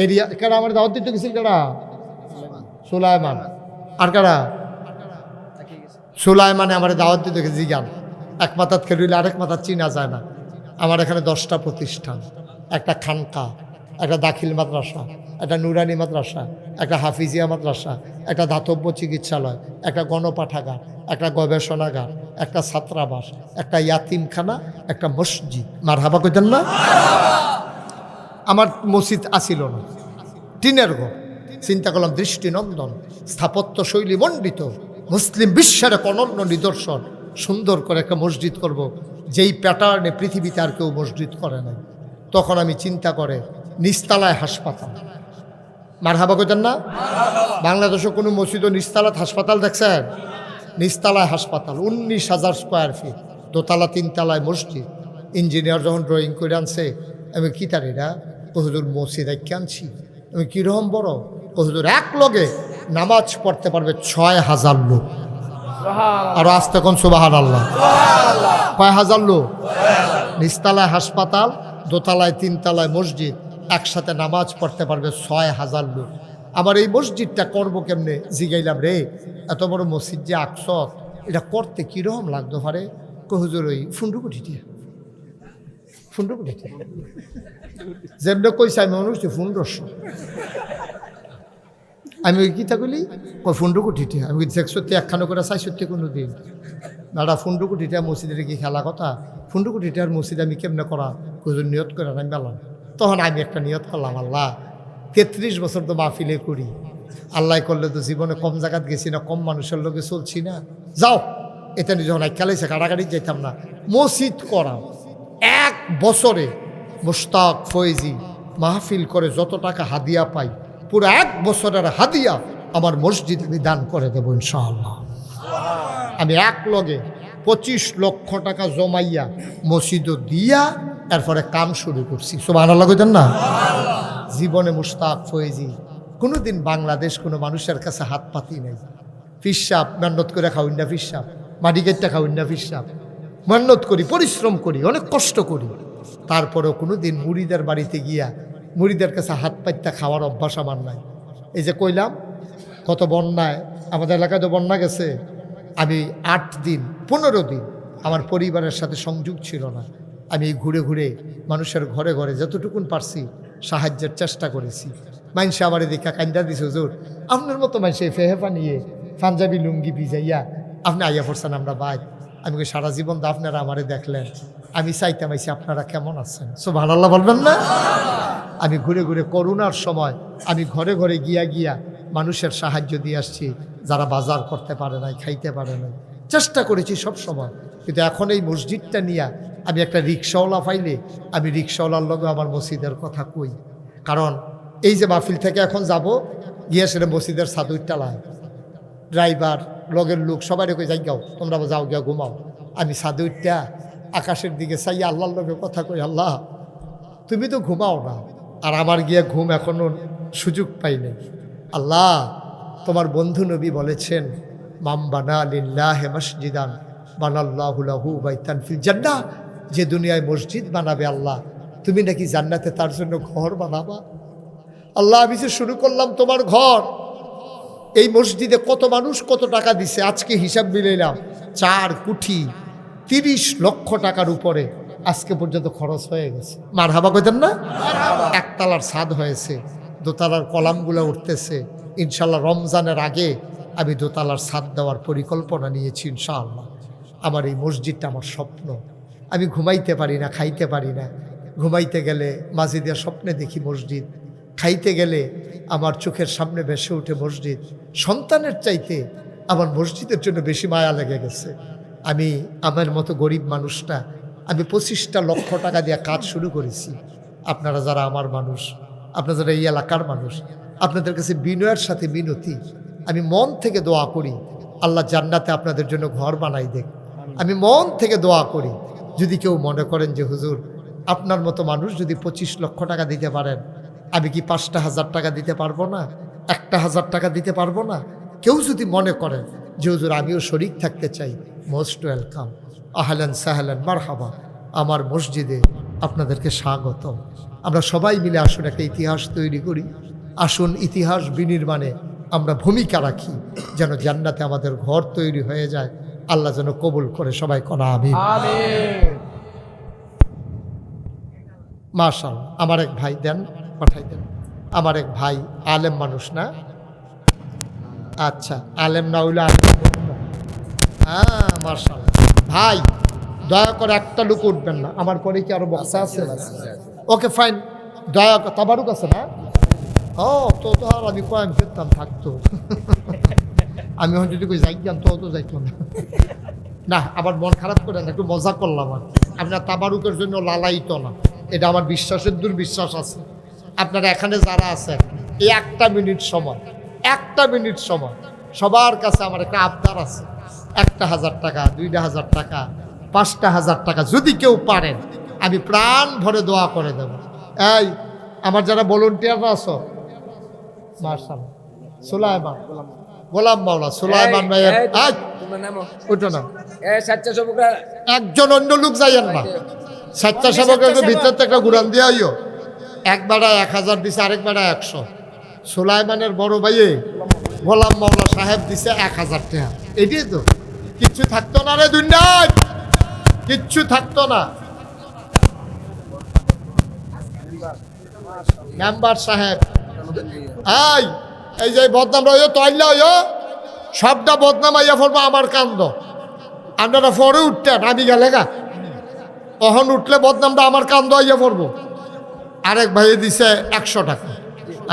এরিয়া। কেন আমার দাওয়াত দিতে গেছিল? কেনা সুলাইমান। আর কারা? সুলাইমানে আমার দাওয়াত দিতে গেছি। গান এক মাথাত খেললে আরেক মাথাত চিনা যায় না। আমার এখানে 10টা প্রতিষ্ঠান, একটা খানকা, একটা দাখিল মাদ্রাসা, একটা নুরানি মাদ্রাসা, একটা হাফিজিয়া মাদ্রাসা, একটা দাতব্য চিকিৎসালয়, একটা গণপাঠাগার, একটা গবেষণাগার, একটা ছাত্রাবাস, একটা ইয়াতিমখানা, একটা মসজিদ। মার হাবা কইতেন না? আমার মসজিদ আসিল না, টিনের ঘর। চিন্তা করলাম দৃষ্টিনন্দন, স্থাপত্য শৈলী মণ্ডিত, মুসলিম বিশ্বের এক অনন্য নিদর্শন, সুন্দর করে একটা মসজিদ করব, যেই প্যাটার্নে পৃথিবীতে আর কেউ মসজিদ করে নাই। তখন আমি চিন্তা করে নিস্তালায় হাসপাতাল। মার হাবা কইতেন না? বাংলাদেশে কোনো মসজিদ ও নিস্তালাত হাসপাতাল দেখছেন? নিস্তালায় হাসপাতাল, 19,000 স্কোয়ার ফিট, দোতলা 3 তলায় মসজিদ। ইঞ্জিনিয়ার যখন ড্রয়িং করে আনছে, আমি কি তারিরা ও হুজুর মসজিদ একে আনছি। আমি কীরকম বড়? ও হুজুর এক লগে নামাজ পড়তে পারবে 6,000 লোক। আর আজ তখন সুবহানাল্লাহ, কয় হাজার লোক? নিচতলায় হাসপাতাল, দোতলায় 3 তলায় মসজিদ, একসাথে নামাজ পড়তে পারবে 6,000 লোক। আমার এই মসজিদটা করবো কেমনে? জিগাইলাম, রে এত বড় মসজিদ যে আকসত, এটা করতে কীরকম লাগতো পারে? হুজুর ওই ফুন্ডুকুঠিটিয়া যেমন কইছে আমি মনে হচ্ছে 1500। আমি ওই কিতা কইলি ফুন্ডুকুঠিটিয়া আমি দেখছি একখানো করে 400 কোনো দিন দাদা ফুন্ডুকুঠিটা মসজিদের কি খেলা কথা ফুন্ডুকুঠিটার মসজিদ আমি কেমনে করা হুজুর নিয়ত করে আমি গেলাম। তখন আমি একটা নিয়ত করলাম, আল্লাহ 33 বছর তো মাহফিলে করি, আল্লাহ করলে তো জীবনে কম জায়গাত গেছি না, কম মানুষের লোকে চলছি না, যাও এটা যখন খেলাইছে কাটাকাটি যেতাম না, মসজিদ করা 1 বছরে মুশতাক ফয়েজি মাহফিল করে যত টাকা হাদিয়া পাই পুরো 1 বছরের হাদিয়া আমার মসজিদ আমি দান করে দেবো ইনশাআল্লাহ। আমি এক লগে 25 লক্ষ টাকা জমাইয়া মসজিদও দিয়া এরপরে কাম শুরু করছি। সুবহানাল্লাহ কইতেন না? জীবনে মুশতাক ফয়েজি কোনোদিন বাংলাদেশ কোনো মানুষের কাছে হাত পাতি নাই। ফিসাব মেহনত করে খাওয়াই না, ফিসাব মাটি কেটটা খাওয়াই না, ফিসাব মেহনত করি, পরিশ্রম করি, অনেক কষ্ট করি, তারপরেও কোনোদিন মুড়িদের বাড়িতে গিয়া মুড়িদের কাছে হাত পাইতে খাওয়ার অভ্যাস আমার নাই। এই যে কইলাম কত বন্যায় আমাদের এলাকায় তো বন্যা গেছে, আমি 8 দিন 15 দিন আমার পরিবারের সাথে সংযোগ ছিল না। আমি ঘুরে ঘুরে মানুষের ঘরে ঘরে যতটুকুন পারছি সাহায্যের চেষ্টা করেছি। মানুষে আমার দেখা কান্দা দিছে, হুজুর আপনার মতো মানুষে ফেহেফা নিয়ে পাঞ্জাবি লুঙ্গি ভিজাইয়া আপনি আইয়া পড়ছেন আমরা ভাই। আমি সারা জীবন তো আপনারা আমারে দেখলেন, আমি চাইতাম আইসি আপনারা কেমন আছেন, সুবহানাল্লাহ বলবেন না? আমি ঘুরে ঘুরে করোনার সময় আমি ঘরে ঘরে গিয়া গিয়া মানুষের সাহায্য দিয়ে আসছি, যারা বাজার করতে পারে নাই, খাইতে পারে নাই, চেষ্টা করেছি সব সময়। কিন্তু এখন এই মসজিদটা নিয়ে আমি একটা রিক্সাওয়ালা পাইলে আমি রিক্সাওয়ালার লগে আমার মসজিদের কথা কই, কারণ এই যে মাহফিল থেকে এখন যাব গিয়ে সেটা মসজিদের ছাদুর টালায় ড্রাইভার লগের লোক সবাই কই যাই গাও তোমরা যাও গিয়া ঘুমাও, আমি ছাদুরটা আকাশের দিকে চাই আল্লাহর লগে কথা কই, আল্লাহ তুমি তো ঘুমাও না, আর আমার গিয়া ঘুম এখনো সুযোগ পাই নাই। আল্লাহ তোমার বন্ধু নবী বলেছেন মাম বানা লিল্লাহি মসজিদান বানাল্লাহু লাহু বাইতান ফিল জান্নাহ, যে দুনিয়ায় মসজিদ বানাবে আল্লাহ তুমি নাকি জান্নাতে তার জন্য ঘর বানাবা। আল্লাহ আমি যে শুরু করলাম তোমার ঘর, এই মসজিদে কত মানুষ কত টাকা দিছে, আজকে হিসাব মিলাইলাম 4 কোটি 30 লক্ষ টাকার উপরে আজকে পর্যন্ত খরচ হয়ে গেছে। মারহাবা কইতেন না? একতলার ছাদ হয়েছে, দোতলার কলামগুলো উঠতেছে, ইনশাল্লাহ রমজানের আগে আমি দোতলার ছাদ দেওয়ার পরিকল্পনা নিয়েছি ইনশাআল্লাহ। আমার এই মসজিদটা আমার স্বপ্ন, আমি ঘুমাইতে পারি না, খাইতে পারি না, ঘুমাইতে গেলে মাঝে দিয়ে স্বপ্নে দেখি মসজিদ, খাইতে গেলে আমার চোখের সামনে ভেসে ওঠে মসজিদ। সন্তানের চাইতে আমার মসজিদের জন্য বেশি মায়া লেগে গেছে। আমি আমার মতো গরিব মানুষটা আমি 25টা লক্ষ টাকা দিয়ে কাজ শুরু করেছি। আপনারা যারা আমার মানুষ, আপনারা যারা এই এলাকার মানুষ, আপনাদের কাছে বিনয়ের সাথে বিনতি, আমি মন থেকে দোয়া করি আল্লাহ জান্নাতে আপনাদের জন্য ঘর বানাই দেখ। আমি মন থেকে দোয়া করি, যদি কেউ মনে করেন যে হুজুর আপনার মতো মানুষ যদি 25 লক্ষ টাকা দিতে পারেন, আমি কি 5টা হাজার টাকা দিতে পারবো না, 1,000 টাকা দিতে পারবো না? কেউ যদি মনে করেন যে হুজুর আমিও শরীক থাকতে চাই, মোস্ট ওয়েলকাম, আহলান সাহলান মারহাবা, আমার মসজিদে আপনাদেরকে স্বাগত। আমরা সবাই মিলে আসুন একটা ইতিহাস তৈরি করি, আসুন ইতিহাস বিনির্মাণে আমরা ভূমিকা রাখি, যেন জান্নাতে আমাদের ঘর তৈরি হয়ে যায়। আল্লাহ যেন কবুল করে, সবাই কোনা আমিন। মাশাআল্লাহ। আমার এক ভাই দেন, পাঠাই দেন। আমার এক ভাই আলেম মানুষ না? আচ্ছা, আলেম না হইলে হ্যাঁ মাশাআল্লাহ। ভাই দয়া করে একটা লোক উঠবেন না, আমার পরে কি আরো বক্সা আছে? ওকে ফাইন, দয়া করে। তাবারুক আছে না? ও তো তো আর আমি কয়েক যেতাম থাকতো, আমি হয়তো যদি কই যাইতাম তো যাইতো না। না আবার মন খারাপ করে না, একটু মজা করলাম আর আপনার তাবারুকের জন্য লালাইতো না, এটা আমার বিশ্বাসের দুর্বিশ্বাস আছে। আপনারা এখানে যারা আছেন এই 1টা মিনিট সময়, 1টা মিনিট সময় সবার কাছে আমার একটা আবদার আছে, 1,000 টাকা, 2,000 টাকা, 5,000 টাকা যদি কেউ পারেন আমি প্রাণ ভরে দোয়া করে দেব। এই আমার যারা ভলেন্টিয়াররা আছো, মাশাআল্লাহ, সুলাইমান গোলাম মাওলা সুলাইমান ভাইয়ের ওইটা না, একজন অন্য লোক যাইয়েন না, স্বেচ্ছাসেবকের ভিতর থেকে একটা ঘুরান দিয়ে আইও। একবারে 1,000 দিছে, আরেকবারে 100। সুলাইমানের বড় ভাইয়ে গোলাম মাওলা সাহেব দিছে 1,000 টাকা। এটাই তো, কিচ্ছু থাকতো না রে দুনিয়ায়, কিচ্ছু থাকতো না। মেম্বার সাহেব এই যে বদনাম রয়ে তৈলা সবটা বদনাম আইয়া পড়বো আমার কান্দ। আপনারা পরে উঠতেন, আমি গেলে গা তখন উঠলে বদনামটা আমার কান্দ আইয়া পড়বো। আরেক ভাই দিছে 100 টাকা।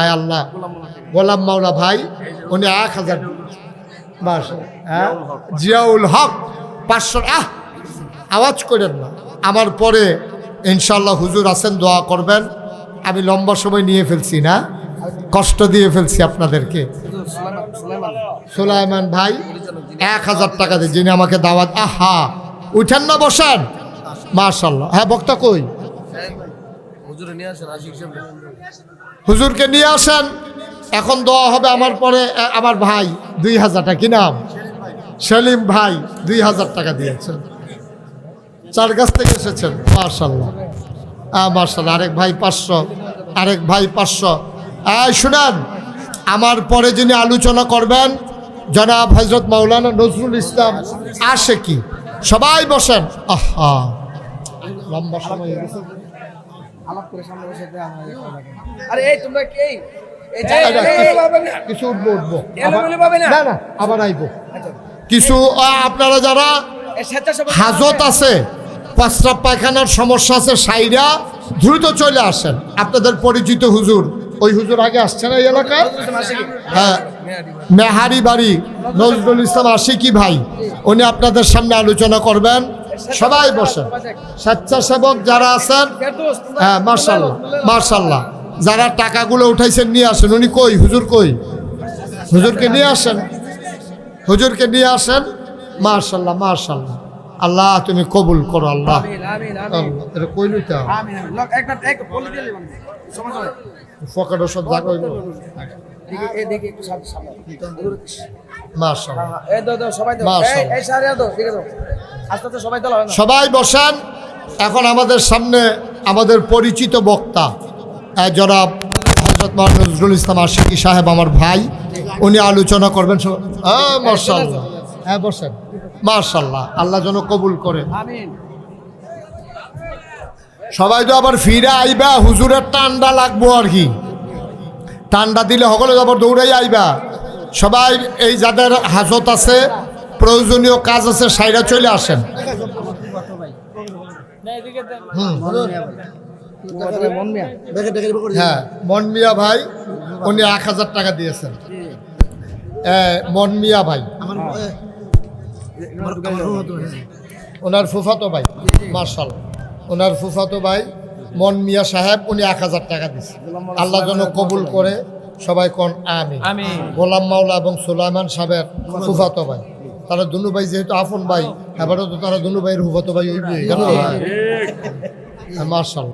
আয় আল্লাহ, গোলাম মাওলা ভাই উনি 1000। জিয়াউল হক 500। আওয়াজ করেন না। আমার পরে ইনশাল্লাহ হুজুর আছেন, দোয়া করবেন। আমি লম্বা সময় নিয়ে ফেলছি না, কষ্ট দিয়ে ফেলছি আপনাদেরকে। সুলাইমান ভাই 1000 টাকা দিয়ে, যিনি আমাকে দাওয়াত। আহা, উঠেন না, বসেন। মাশাল্লাহ। হ্যাঁ, বক্তা কই? হুজুরকে নিয়ে আসেন, এখন দোয়া হবে। আমার পরে আমার ভাই 2000 টাকা, কি নাম? সেলিম ভাই 2000 টাকা দিয়েছেন, চার গাছ থেকে এসেছেন। মাশাল্লাহ, মাশাল্লাহ। আরেক ভাই 500, আরেক ভাই 500। শুনেন, আমার পরে যিনি আলোচনা করবেন জনাব হযরত মাওলানা নজরুল ইসলাম আশিকি। সবাই বসেন। আহা, লম্বা সময় হয়ে গেছে। কিছু উঠবো না, না, আবার আইবো কিছু। আপনারা যারা হাজত আছে, প্রস্রাব পায়খানার সমস্যা আছে, সাইরা দ্রুত চলে আসেন। আপনাদের পরিচিত হুজুর, ওই হুজুর আগে আসছে না এই এলাকায়? হ্যাঁ, মেহারি বাড়ি নজরুল ইসলাম আশিকি ভাই, উনি আপনাদের সামনে আলোচনা করবেন। সবাই বসেন। স্বেচ্ছাসেবক যারা আছেন, হ্যাঁ, মাশাল্লাহ, মাশাল্লাহ। যারা টাকাগুলো উঠাইছেন নিয়ে আসেন। উনি কই? হুজুর কই? হুজুরকে নিয়ে আসেন, হুজুরকে নিয়ে আসেন। মাশাল্লাহ, মাশাল্লাহ। আল্লাহ তুমি কবুল করো। আল্লাহ এটা কই লইতা ফকারও সব জায়গা হইল। সবাই বসান। এখন আমাদের সামনে আমাদের পরিচিত বক্তা জনাব হযরত মাওলানা নজরুল ইসলাম আশিকি সাহেব, আমার ভাই, উনি আলোচনা করবেন। মাশাআল্লাহ। হ্যাঁ, বসেন। মাশাআল্লাহ, আল্লাহ যেন কবুল করেন। সবাই তো আবার ফিরে আইবা, হুজুরের টান্ডা লাগবো আর কি। টান্ডা দিলে সকলে আবার দৌড়াই আইবা। সবাই এই যাদের হাজত আছে, প্রয়োজনীয় কাজ আছে, সাইরা চলে আসেন। হ্যাঁ, মন মিয়া ভাই, উনি 1000 টাকা দিয়েছেন। মন মিয়া ভাই ওনার ফুফাতো ভাই, মাশাআল্লাহ, ওনার ফুফাতো ভাই মন মিয়া সাহেব, উনি 1000 টাকা দিয়েছেন। আল্লাহ যেন কবুল করে। সবাই কোন আমিন। গোলাম মাওলা এবং সুলাইমান সাহেবের ফুফাতো ভাই, তারা দুনু ভাই যেহেতু আপন ভাই, এবারও তো তারা দুনু ভাইয়ের ফুফাতো ভাই হইবে। মাশাআল্লাহ।